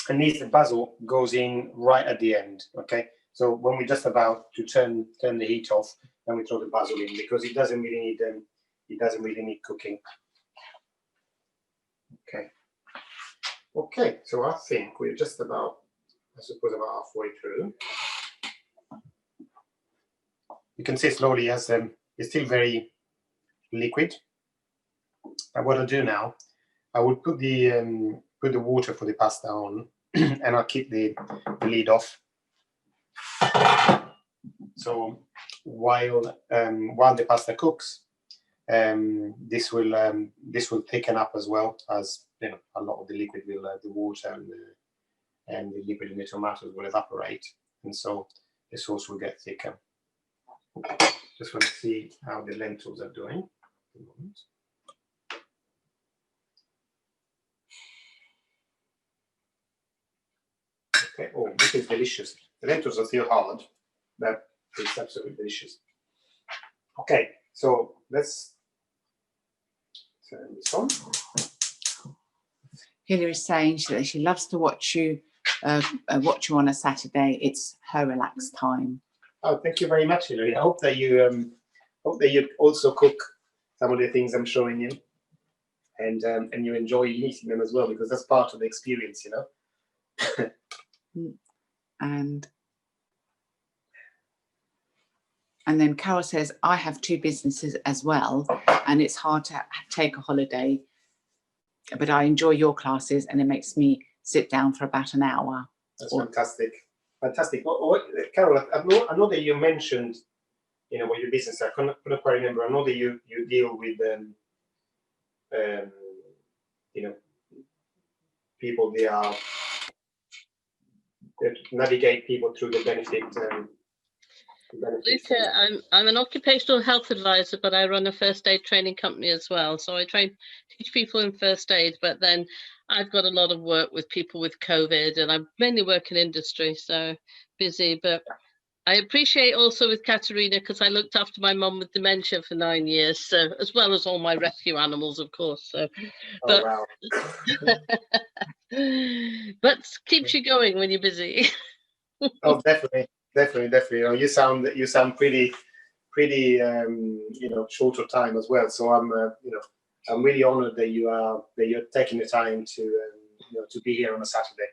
And the basil goes in right at the end, okay? So when we're just about to turn the heat off, then we throw the basil in, because it doesn't really need cooking. Okay, so I think we're just about, I suppose, about halfway through. You can see slowly as it's still very liquid. And what I'll do now, I will put the water for the pasta on, and I'll keep the lid off. So while the pasta cooks, this will thicken up as well, as a lot of the liquid will, the water and the liquid in the tomatoes will evaporate, and so the sauce will get thicker. Just want to see how the lentils are doing at the moment. Okay, oh, this is delicious. The lentils are still hard, but it's absolutely delicious. Okay, so let's turn this on. Hilary's saying that she loves to watch you on a Saturday. It's her relaxed time. Oh, thank you very much, Hilary. I hope that you also cook some of the things I'm showing you, and you enjoy eating them as well, because that's part of the experience, And then Carol says, I have 2 businesses as well, and it's hard to take a holiday, but I enjoy your classes and it makes me sit down for about an hour. That's fantastic. Fantastic. Carol, I know that you mentioned, what your business, I couldn't quite remember. I know that you deal with, people that navigate people through the benefit. Luca, I'm an occupational health advisor, but I run a first aid training company as well. So I teach people in first aid, but then I've got a lot of work with people with COVID, and I mainly work in industry, so busy. But I appreciate also with Katerina, because I looked after my mum with dementia for 9 years, so as well as all my rescue animals, of course. So, but, wow. But keeps you going when you're busy. Oh, definitely. definitely. You sound pretty, short of time as well. So I'm really honoured that you're taking the time to be here on a Saturday.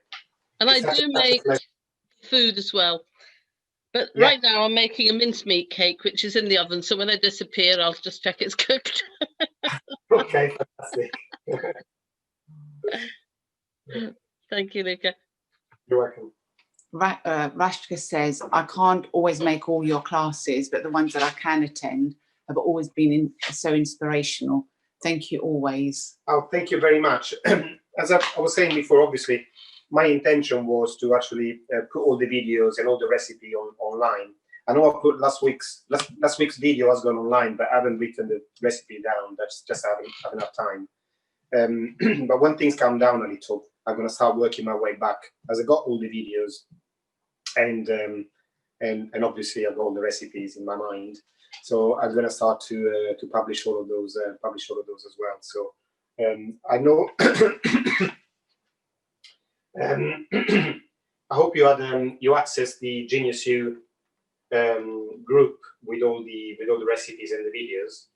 And I do make food as well. But Yeah. right now I'm making a mincemeat cake, which is in the oven. So when I disappear, I'll just check it's cooked. Okay, fantastic. Thank you, Luca. You're welcome. Rashka says, I can't always make all your classes, but the ones that I can attend have always been so inspirational. Thank you always. Oh, thank you very much. As I was saying before, obviously, my intention was to actually put all the videos and all the recipe online. I know I put last week's video has gone online, but I haven't written the recipe down. That's just I haven't enough time. But when things calm down a little, I'm going to start working my way back. As I got all the videos, and obviously I've got all the recipes in my mind. So I'm going to start to publish all of those as well. So I know. I hope you had you accessed the Genius U group with all the recipes and the videos.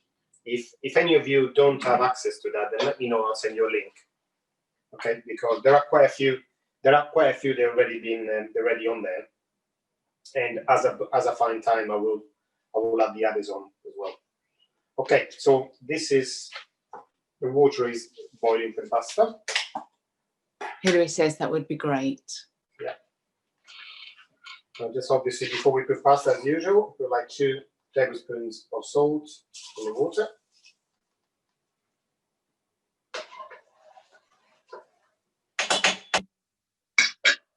If any of you don't have access to that, then let me know. I'll send you a link. Okay, because there are quite a few. There are quite a few that already they're already on there. And as I find time, I will add the others on as well. Okay, so this is the water is boiling for the pasta. Hilary says that would be great. Yeah. Just obviously before we put pasta, as usual, put like 2 tablespoons of salt in the water.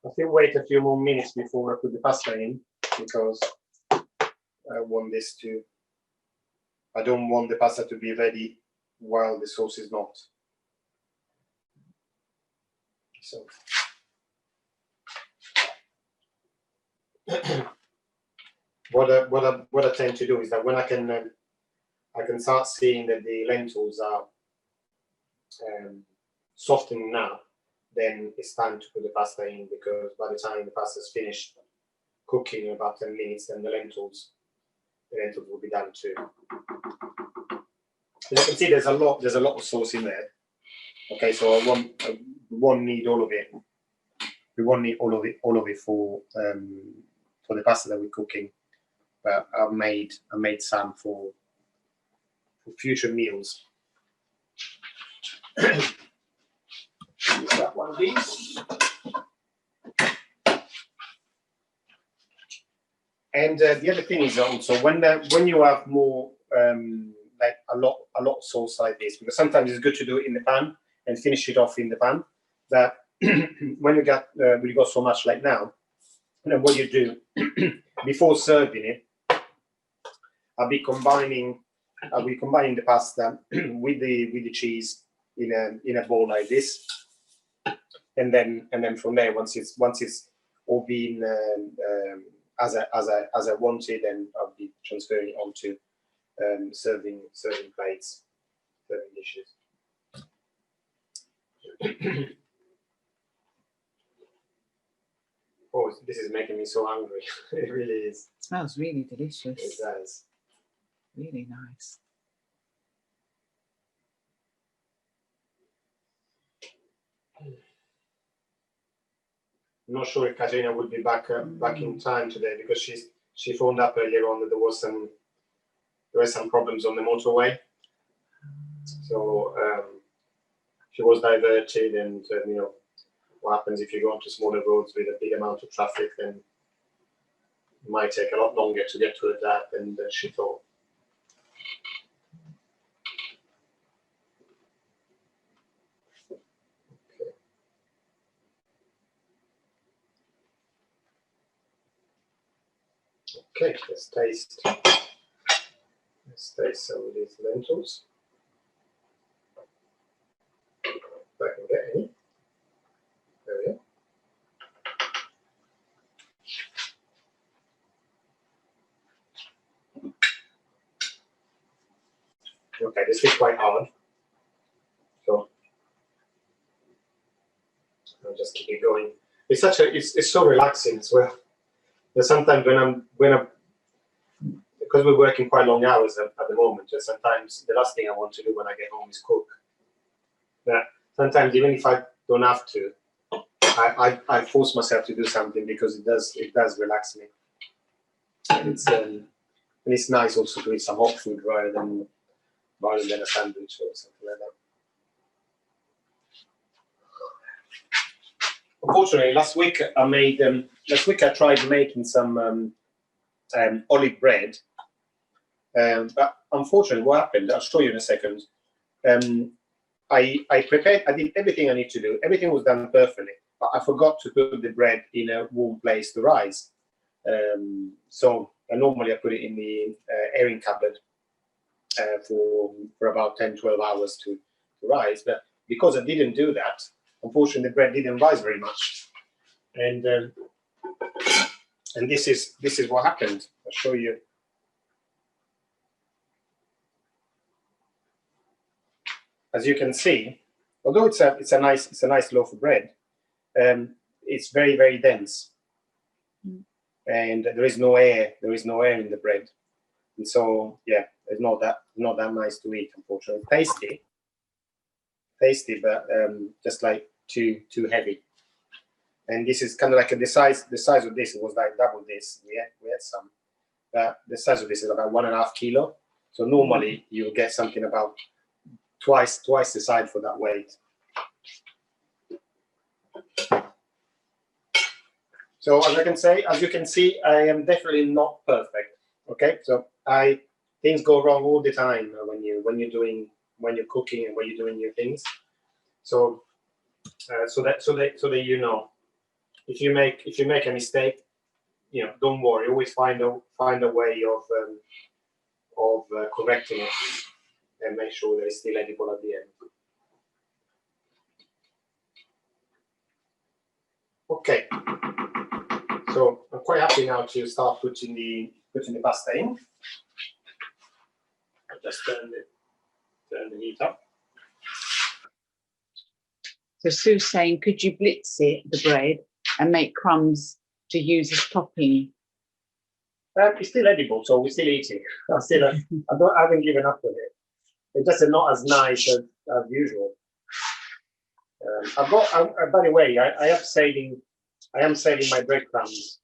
I think wait a few more minutes before I put the pasta in, because I don't want the pasta to be ready while the sauce is not. So what I tend to do is that when I can start seeing that the lentils are softening up, then it's time to put the pasta in, because by the time the pasta is finished cooking in about 10 minutes, then the lentils will be done too. As you can see, there's a lot of sauce in there. Okay, so we won't need all of it. We won't need all of it for the pasta that we're cooking. But I made some for future meals. Use that one of these. And the other thing is also when you have more like a lot of sauce like this, because sometimes it's good to do it in the pan and finish it off in the pan. That when you got so much like now, then what you do before serving it, I'll be combining the pasta with the cheese in a bowl like this, and then from there, once it's all been as I wanted, then I'll be transferring it onto serving plates, serving dishes. Oh, this is making me so hungry. It really is. It smells really delicious. It does. Really nice. I'm not sure if Katerina would be back in time today, because she phoned up earlier on that there were some problems on the motorway. So she was diverted, and what happens if you go onto smaller roads with a big amount of traffic, then it might take a lot longer to get to her dad than she thought. Okay, let's taste some of these lentils. If I can get any. There we go. Okay, this is quite hard, so I'll just keep it going. It's so relaxing as well. But sometimes because we're working quite long hours at the moment, and sometimes the last thing I want to do when I get home is cook. But sometimes even if I don't have to, I force myself to do something because it does relax me. And it's nice also to eat some hot food rather than a sandwich or something like that. Unfortunately, last week I tried making some olive bread, but unfortunately, what happened? I'll show you in a second. I prepared. I did everything I need to do. Everything was done perfectly, but I forgot to put the bread in a warm place to rise. So normally I put it in the airing cupboard for about 10-12 hours to rise. But because I didn't do that, unfortunately, the bread didn't rise very much. And this is what happened. I'll show you. As you can see, although it's a nice loaf of bread, it's very, very dense, and there is no air in the bread, and so yeah, it's not that nice to eat. Unfortunately, tasty, but just like too heavy. And this is kind of like the size of this. It was like double this. We had some. The size of this is about 1.5 kilo. So normally you will get something about twice the size for that weight. So as you can see, I am definitely not perfect. Okay, so things go wrong all the time when you're cooking and when you're doing your things. So so that you know, if you make a mistake, don't worry. Always find a way of correcting it and make sure that it's still edible at the end. Okay, so I'm quite happy now to start putting the pasta in. I'll just turn the heat up. So Sue's saying, could you blitz it, the bread, and make crumbs to use as topping? It's still edible, so we're still eating. I haven't given up on it. It's just not as nice as usual. By the way, I am saving my breadcrumbs.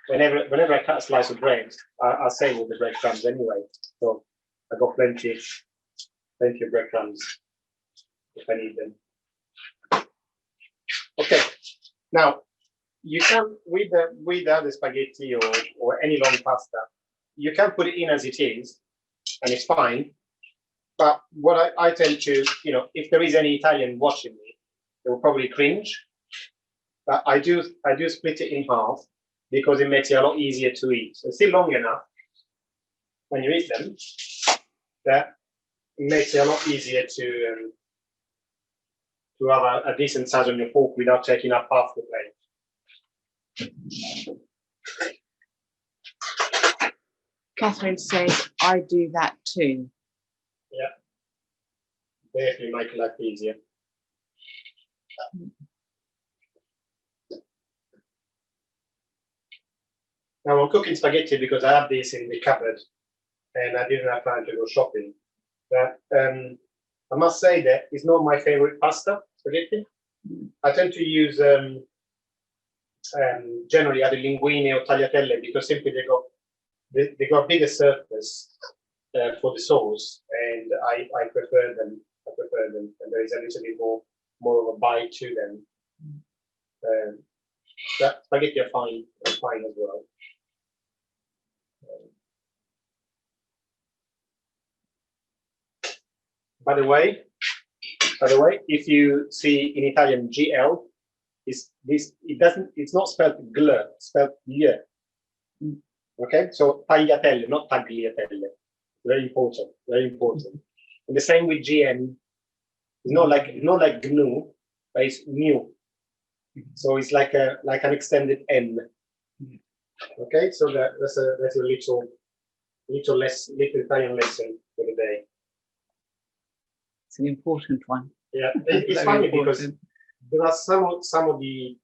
Whenever I cut a slice of bread, I save all the breadcrumbs anyway. So I've got plenty of breadcrumbs if I need them. Okay, now you can with the other spaghetti or any long pasta, you can put it in as it is, and it's fine. But what I tend to, if there is any Italian watching me, they will probably cringe. But I do split it in half because it makes it a lot easier to eat. So it's still long enough when you eat them. That makes it a lot easier to have a decent size on your fork without taking up half the plate. Catherine says, I do that too. Yeah, definitely make life easier. Now I'm cooking spaghetti because I have this in the cupboard and I didn't have time to go shopping. But I must say that it's not my favorite pasta, spaghetti. I tend to use generally either linguine or tagliatelle because simply they got bigger surface for the sauce, and I prefer them. And there is a little bit more of a bite to them. That spaghetti are fine as well. By the way, if you see in Italian GL, it's not spelled gl, it's spelled gl. Okay, so tagliatelle, not tagliatelle. Very important, very important. And the same with GN. It's not like GNU, but it's new. So it's like an extended N. Okay, so that's a little Italian lesson for the day. It's an important one. Yeah, it's funny because there are some of the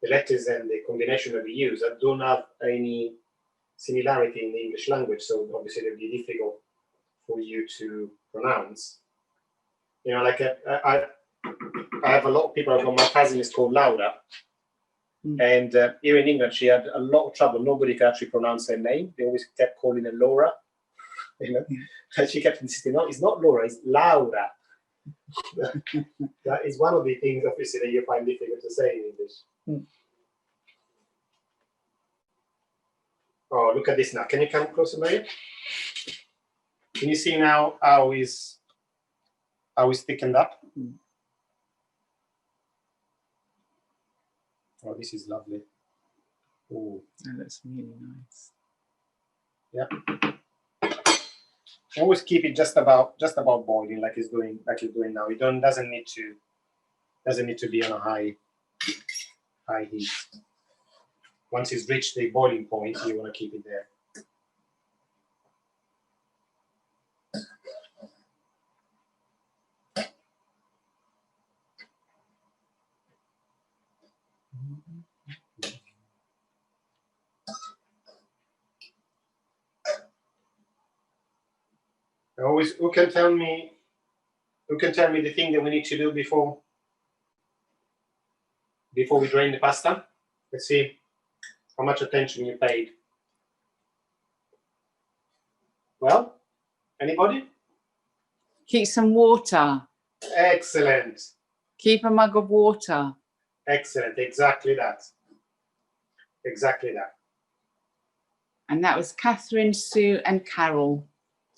the letters and the combination that we use that don't have any similarity in the English language, so obviously it'll be difficult for you to pronounce. You know, like I have a lot of people. My cousin is called Laura, and here in England she had a lot of trouble. Nobody could actually pronounce her name. They always kept calling her Laura. You know, and she kept insisting, "No, it's not Laura, it's Laura." That is one of the things, obviously, that you find difficult to say in English. Oh, look at this now. Can you come closer, Maria? Can you see now how is thickened up? Oh, this is lovely. Oh, that looks really nice. Yeah. Always keep it just about boiling, like it's doing now. It doesn't need to be on a high heat. Once it's reached the boiling point, you want to keep it there. Always, who can tell me the thing that we need to do before we drain the pasta? Let's see how much attention you paid. Well, anybody? Keep some water. Excellent. Keep a mug of water. Excellent. Exactly that. Exactly that. And that was Catherine, Sue, and Carol.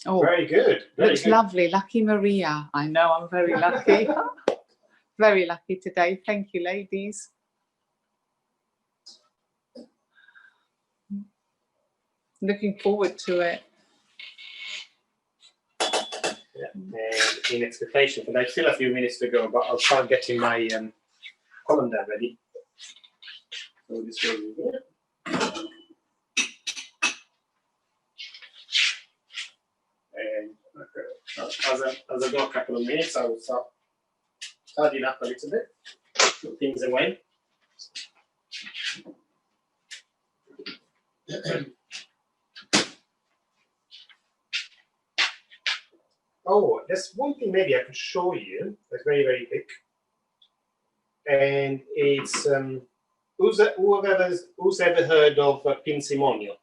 Oh, very good. Looks lovely. Lucky Maria. I know, I'm very lucky. Very lucky today. Thank you, ladies. Looking forward to it. Yeah, and in expectation for that. Still a few minutes to go, but I'll start getting my colander ready. So this will be here. And as I go a couple of minutes, I will start tidying up a little bit, put things away. Oh, there's one thing maybe I could show you that's very, very quick. And it's who's ever heard of pinzimonio?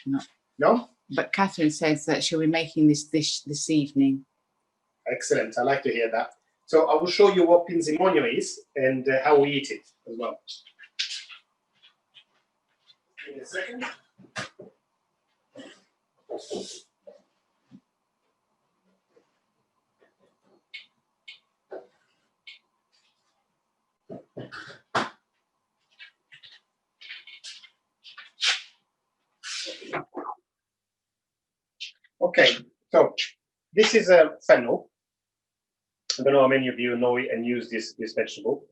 No. No? But Catherine says that she'll be making this dish this evening. Excellent. I like to hear that. So I will show you what pinzimonio is and how we eat it as well. Give me a second. Okay, so this is a fennel. I don't know how many of you know it and use this vegetable.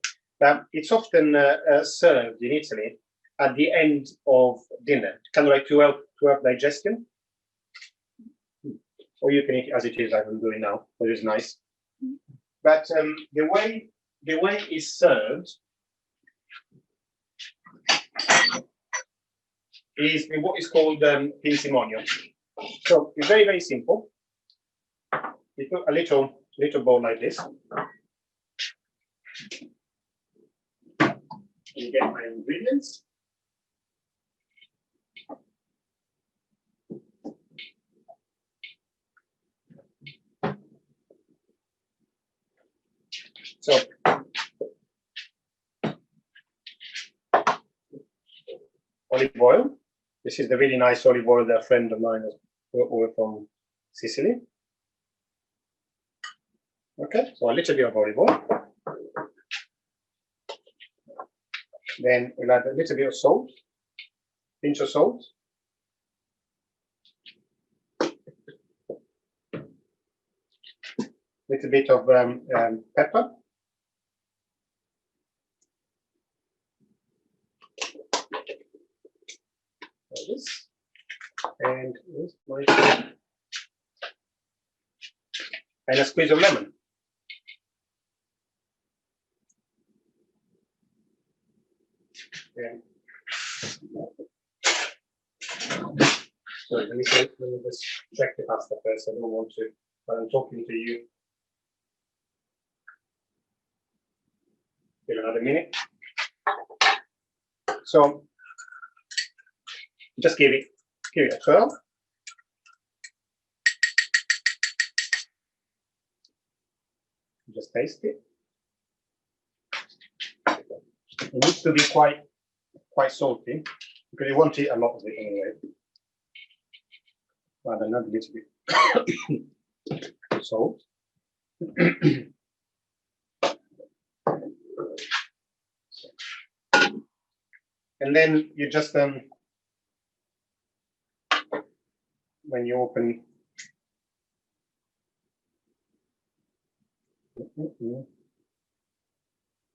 It's often served in Italy at the end of dinner, kind of like to help digestion. Or you can eat it as it is, like I'm doing now, which is nice. But the way it's served is in what is called pinzimonio. So it's very, very simple. You put a little bowl like this. You get my ingredients. So olive oil. This is the really nice olive oil that a friend of mine has brought over from Sicily. Okay, so a little bit of olive oil. Then we'll add a little bit of salt, pinch of salt. Little bit of pepper. Like this. And a squeeze of lemon. Okay. Sorry, let me just check the pasta first. I don't want to, when I'm talking to you. Give another minute. So just give it a twirl. Just taste it. It needs to be quite salty because you won't eat a lot of it anyway. Rather not a little bit salt. And then you just when you open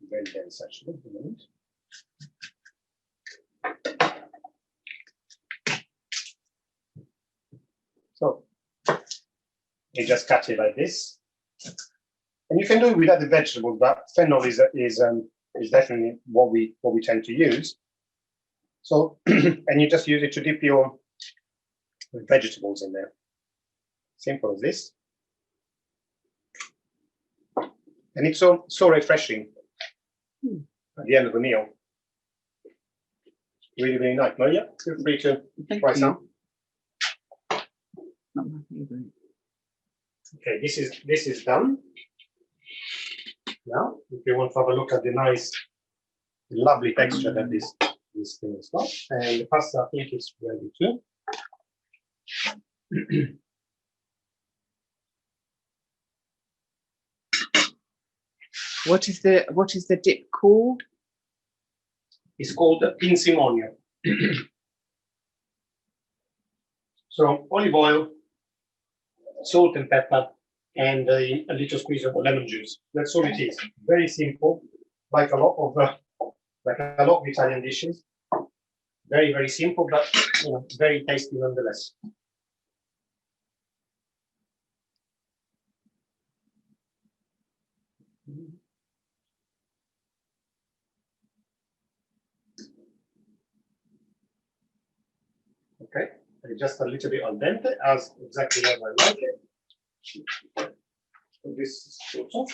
very dense actually. So you just cut it like this, and you can do it without the vegetables, but fennel is definitely what we tend to use. So and you just use it to dip your vegetables in there. Simple as this. And it's so refreshing at the end of the meal. Really, really nice. No, yeah, feel free to try some. Not my favorite. Okay, this is done. Now, if you want to have a look at the nice, lovely texture that this thing has got, and the pasta, I think it's ready too. What is the dip called? It's called pinsimonio. So olive oil, salt and pepper, and a little squeeze of lemon juice. That's all it is. Very simple, like a lot of Italian dishes. Very, very simple, but very tasty nonetheless. Okay, just a little bit al dente, as exactly as I like it. So this is sort of.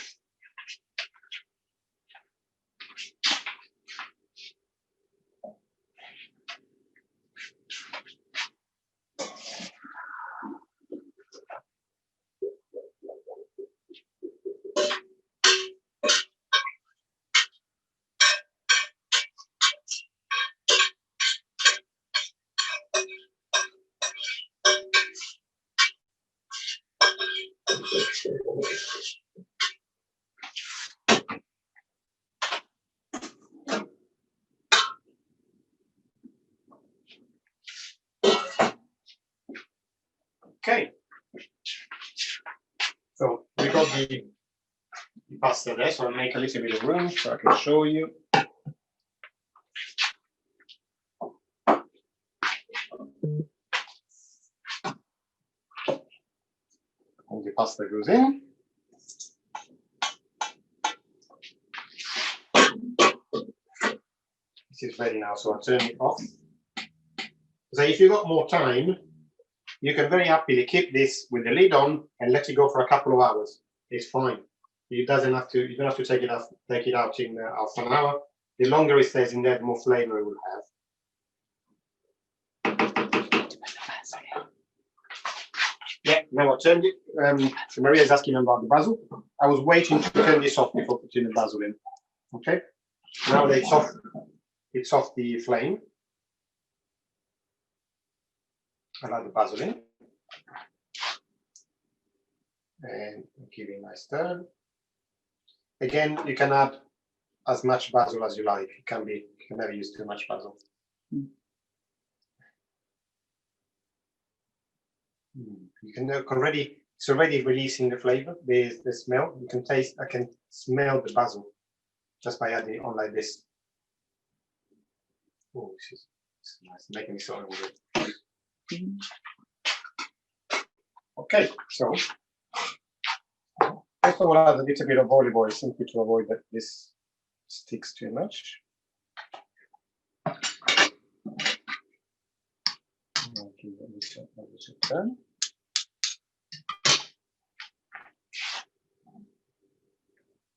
Okay, so we got the pasta there, so I'll make a little bit of room so I can show you. And the pasta goes in. This is ready now, so I'll turn it off. So if you've got more time, you can very happily keep this with the lid on and let it go for a couple of hours. It's fine. You don't have to take it out in half an hour. The longer it stays in there, the more flavor it will have. Yeah, now I turned it. So Maria is asking about the basil. I was waiting to turn this off before putting the basil in. Okay. Now that it's off the flame. I like the basil in. And give it a nice turn. Again, you can add as much basil as you like. You can never use too much basil. You can it's already releasing the flavor. There's the smell. You can taste. I can smell the basil just by adding it on like this. Oh, this is nice. Making me so hungry. Okay, so first of all, I'll add a little bit of olive oil simply to avoid that this sticks too much. So a little turn.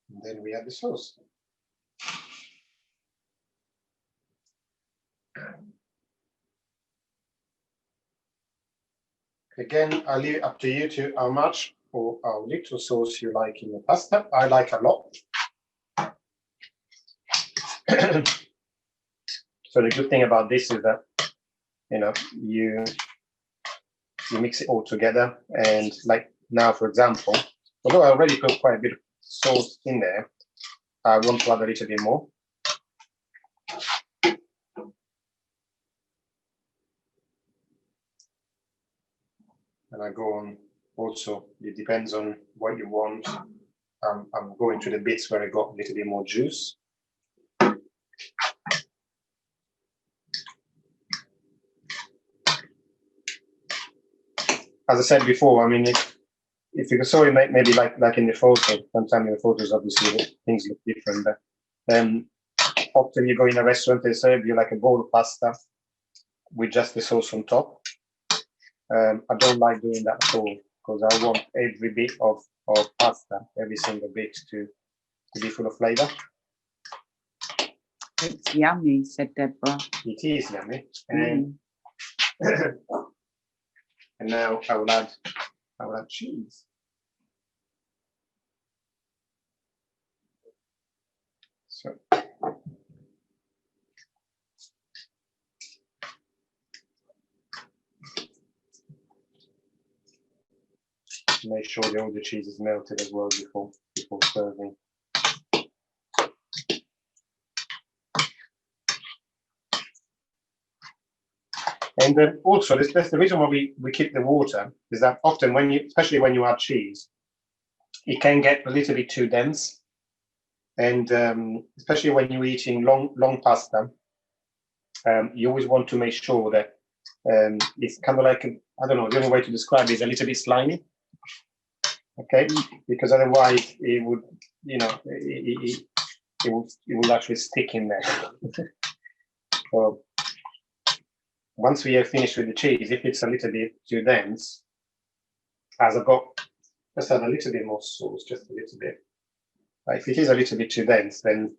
And then we add the sauce. Again, I'll leave it up to you to how much or how little sauce you like in your pasta. I like a lot. So the good thing about this is that, you know, you mix it all together, and like now, for example, although I already put quite a bit of sauce in there, I want to add a little bit more. And I go on also, it depends on what you want. I'm going to the bits where I got a little bit more juice. As I said before, I mean, if you saw it maybe like in the photo, sometimes in the photos, obviously things look different. But often you go in a restaurant, they serve you like a bowl of pasta with just the sauce on top. I don't like doing that at all, because I want every bit of pasta, every single bit to be full of flavour. It's yummy, said Deborah. It is yummy. And and now I will add cheese. So make sure all the cheese is melted as well before serving. And then also, that's the reason why we keep the water, is that often when you, especially when you add cheese, it can get a little bit too dense. And especially when you're eating long pasta, you always want to make sure that it's kind of like, I don't know, the only way to describe it is a little bit slimy. Okay, because otherwise it would, you know, it will actually stick in there. So once we are finished with the cheese, if it's a little bit too dense, as I've got, just add a little bit more sauce, just a little bit. If it is a little bit too dense, then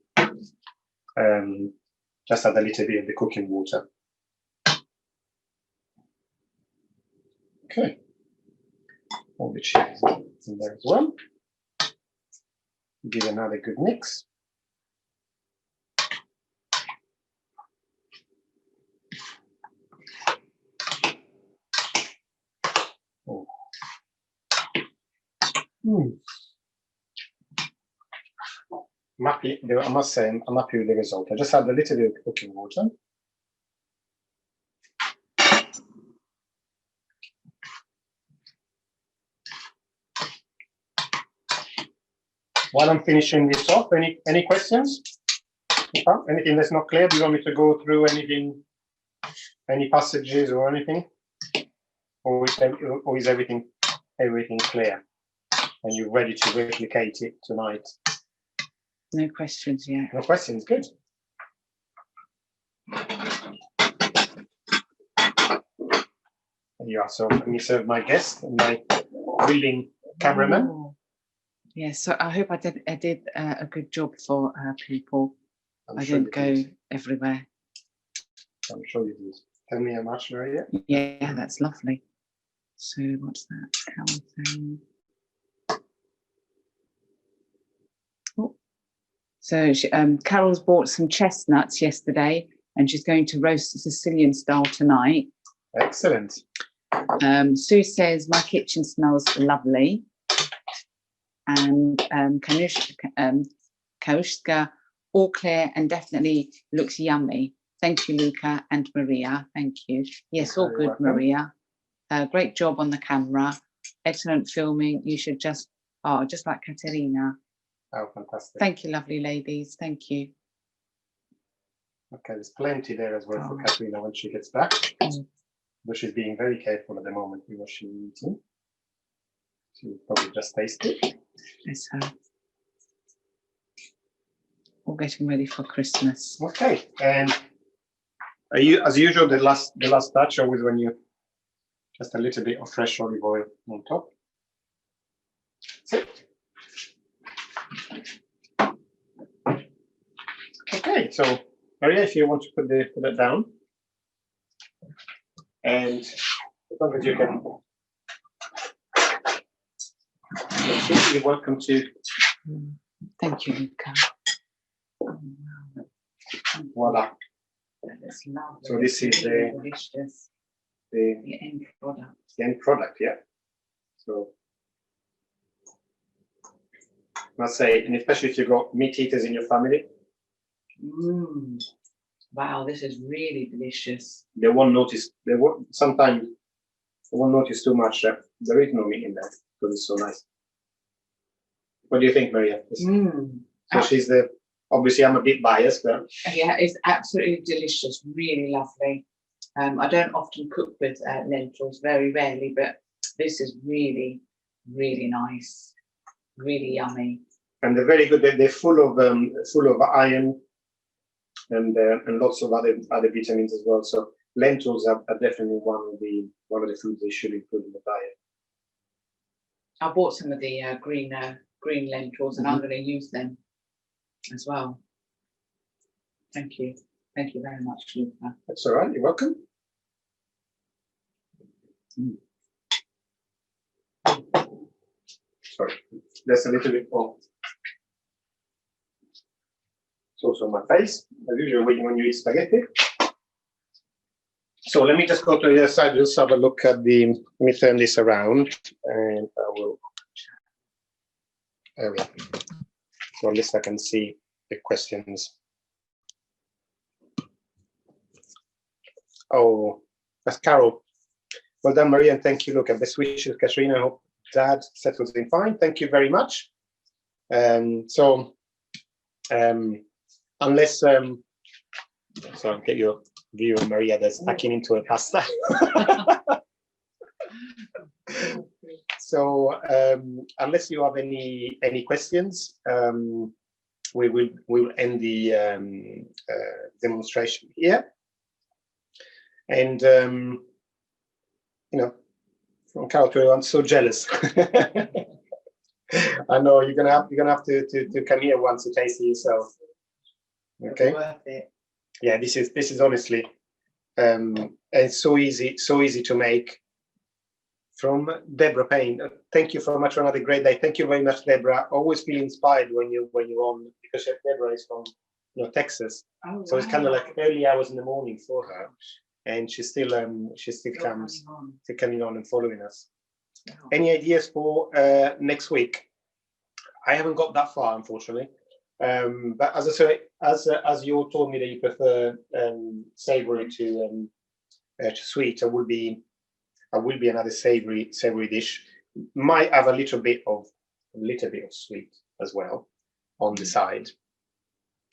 just add a little bit of the cooking water. Okay, all the cheese in there as well. Give another good mix. Oh. I'm happy, I must say, I'm happy with the result. I just add a little bit of cooking water. While I'm finishing this off, any questions? Anything that's not clear? Do you want me to go through anything, any passages or anything? Or is everything clear? And you're ready to replicate it tonight? No questions yet. No questions, good. There you are. So let me serve my guest and my willing cameraman. Oh. Yes, so I hope I did a good job for people. I didn't go everywhere. I'm sure you did. Tell me how much, Maria. Yeah, that's lovely. So what's that? Oh. So Carol's bought some chestnuts yesterday, and she's going to roast the Sicilian style tonight. Excellent. Sue says my kitchen smells lovely, and Kaushka, all clear and definitely looks yummy. Thank you, Luca and Maria. Thank you. Yes, all good, welcome. Maria. Great job on the camera. Excellent filming. You should just like Katerina. Oh, fantastic. Thank you, lovely ladies. Thank you. Okay, there's plenty there as well for Katerina when she gets back. But she's being very careful at the moment with what she's eating. She'll probably just taste it. Bless her. All getting ready for Christmas. Okay, and are you, as usual, the last touch always when you Just a little bit of fresh olive oil on top. That's it. Okay, so Maria, if you want to put that down, and as long as you can, you're welcome to. Thank you, Luca. Voila. That is lovely. So this is really delicious. the The end product. end product, yeah. So I must say, and especially if you've got meat eaters in your family, Wow, this is really delicious. they won't notice. Sometimes they won't notice too much. There is no meat in there because it's so nice. What do you think, Maria? So she's obviously I'm a bit biased, but yeah, it's absolutely delicious, really lovely. I don't often cook with lentils, very rarely, but this is really, really nice, really yummy. And they're very good. They're full of iron and lots of other vitamins as well. So lentils are definitely one of the foods they should include in the diet. I bought some of the green lentils, and I'm going to use them as well. Thank you very much, Luca. That's all right. You're welcome. Sorry, there's a little bit of sauce on my face, as usual when you eat spaghetti. So let me just go to the other side. Let's have a look at let me turn this around, and I will. There we go. So at least I can see the questions. Oh, that's Carol. Well done, Maria, and thank you. Look at best wishes, Katrina. I hope Dad settles in fine. Thank you very much. Unless so I'll get your view of Maria that's tucking into a pasta. So unless you have any questions, we will end the demonstration here. And from Carol to I'm so jealous. I know you're gonna have to come here once to taste it yourself. Okay. Worth it. Yeah, this is honestly, it's so easy to make. From Deborah Payne. Thank you so much for another great day. Thank you very much, Deborah. Always feel inspired when you're on, because Chef Deborah is from Texas. Oh, so it's kind of like early hours in the morning for her, and she still comes coming on and following us. Wow. Any ideas for next week? I haven't got that far, unfortunately. But as I say, as you all told me that you prefer savory to sweet, I will be another savory dish. Might have a little bit of sweet as well on the side.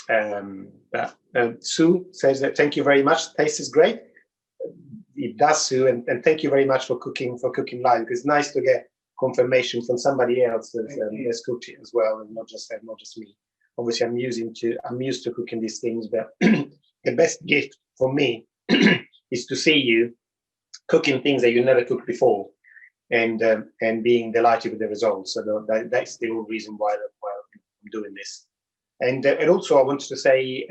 But Sue says that thank you very much. Taste is great. It does, Sue, and thank you very much for cooking live. Because it's nice to get confirmation from somebody else that has cooked it as well, and not just me. Obviously, I'm used to cooking these things, but the best gift for me is to see you cooking things that you never cooked before, and being delighted with the results. So that's the whole reason why I'm doing this. And also, I wanted to say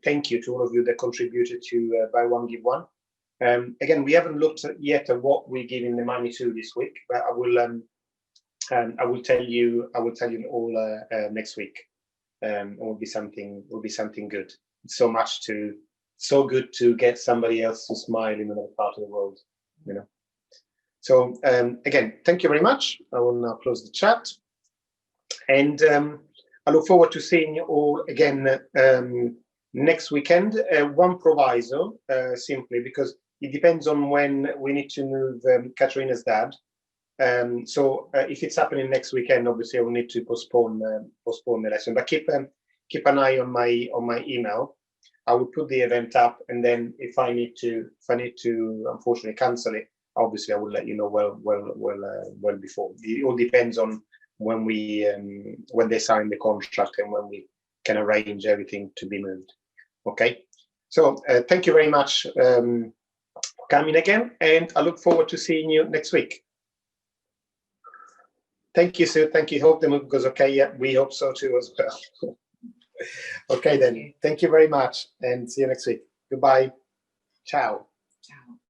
thank you to all of you that contributed to Buy One Give One. Again, we haven't looked yet at what we're giving the money to this week, but I will tell you all next week. It will be something good. It's so good to get somebody else to smile in another part of the world, So again, thank you very much. I will now close the chat, and I look forward to seeing you all again next weekend. One proviso, simply because it depends on when we need to move Katrina's dad. So if it's happening next weekend, obviously I will need to postpone the lesson. But keep an eye on my email. I will put the event up, and then if I need to unfortunately cancel it, obviously I will let you know well before. It all depends on when they sign the contract and when we can arrange everything to be moved. Okay. So thank you very much coming again, and I look forward to seeing you next week. Thank you, Sue. Thank you. Hope the move goes okay. Yeah, we hope so too as well. Okay, then. Thank you very much, and see you next week. Goodbye. Ciao. Ciao.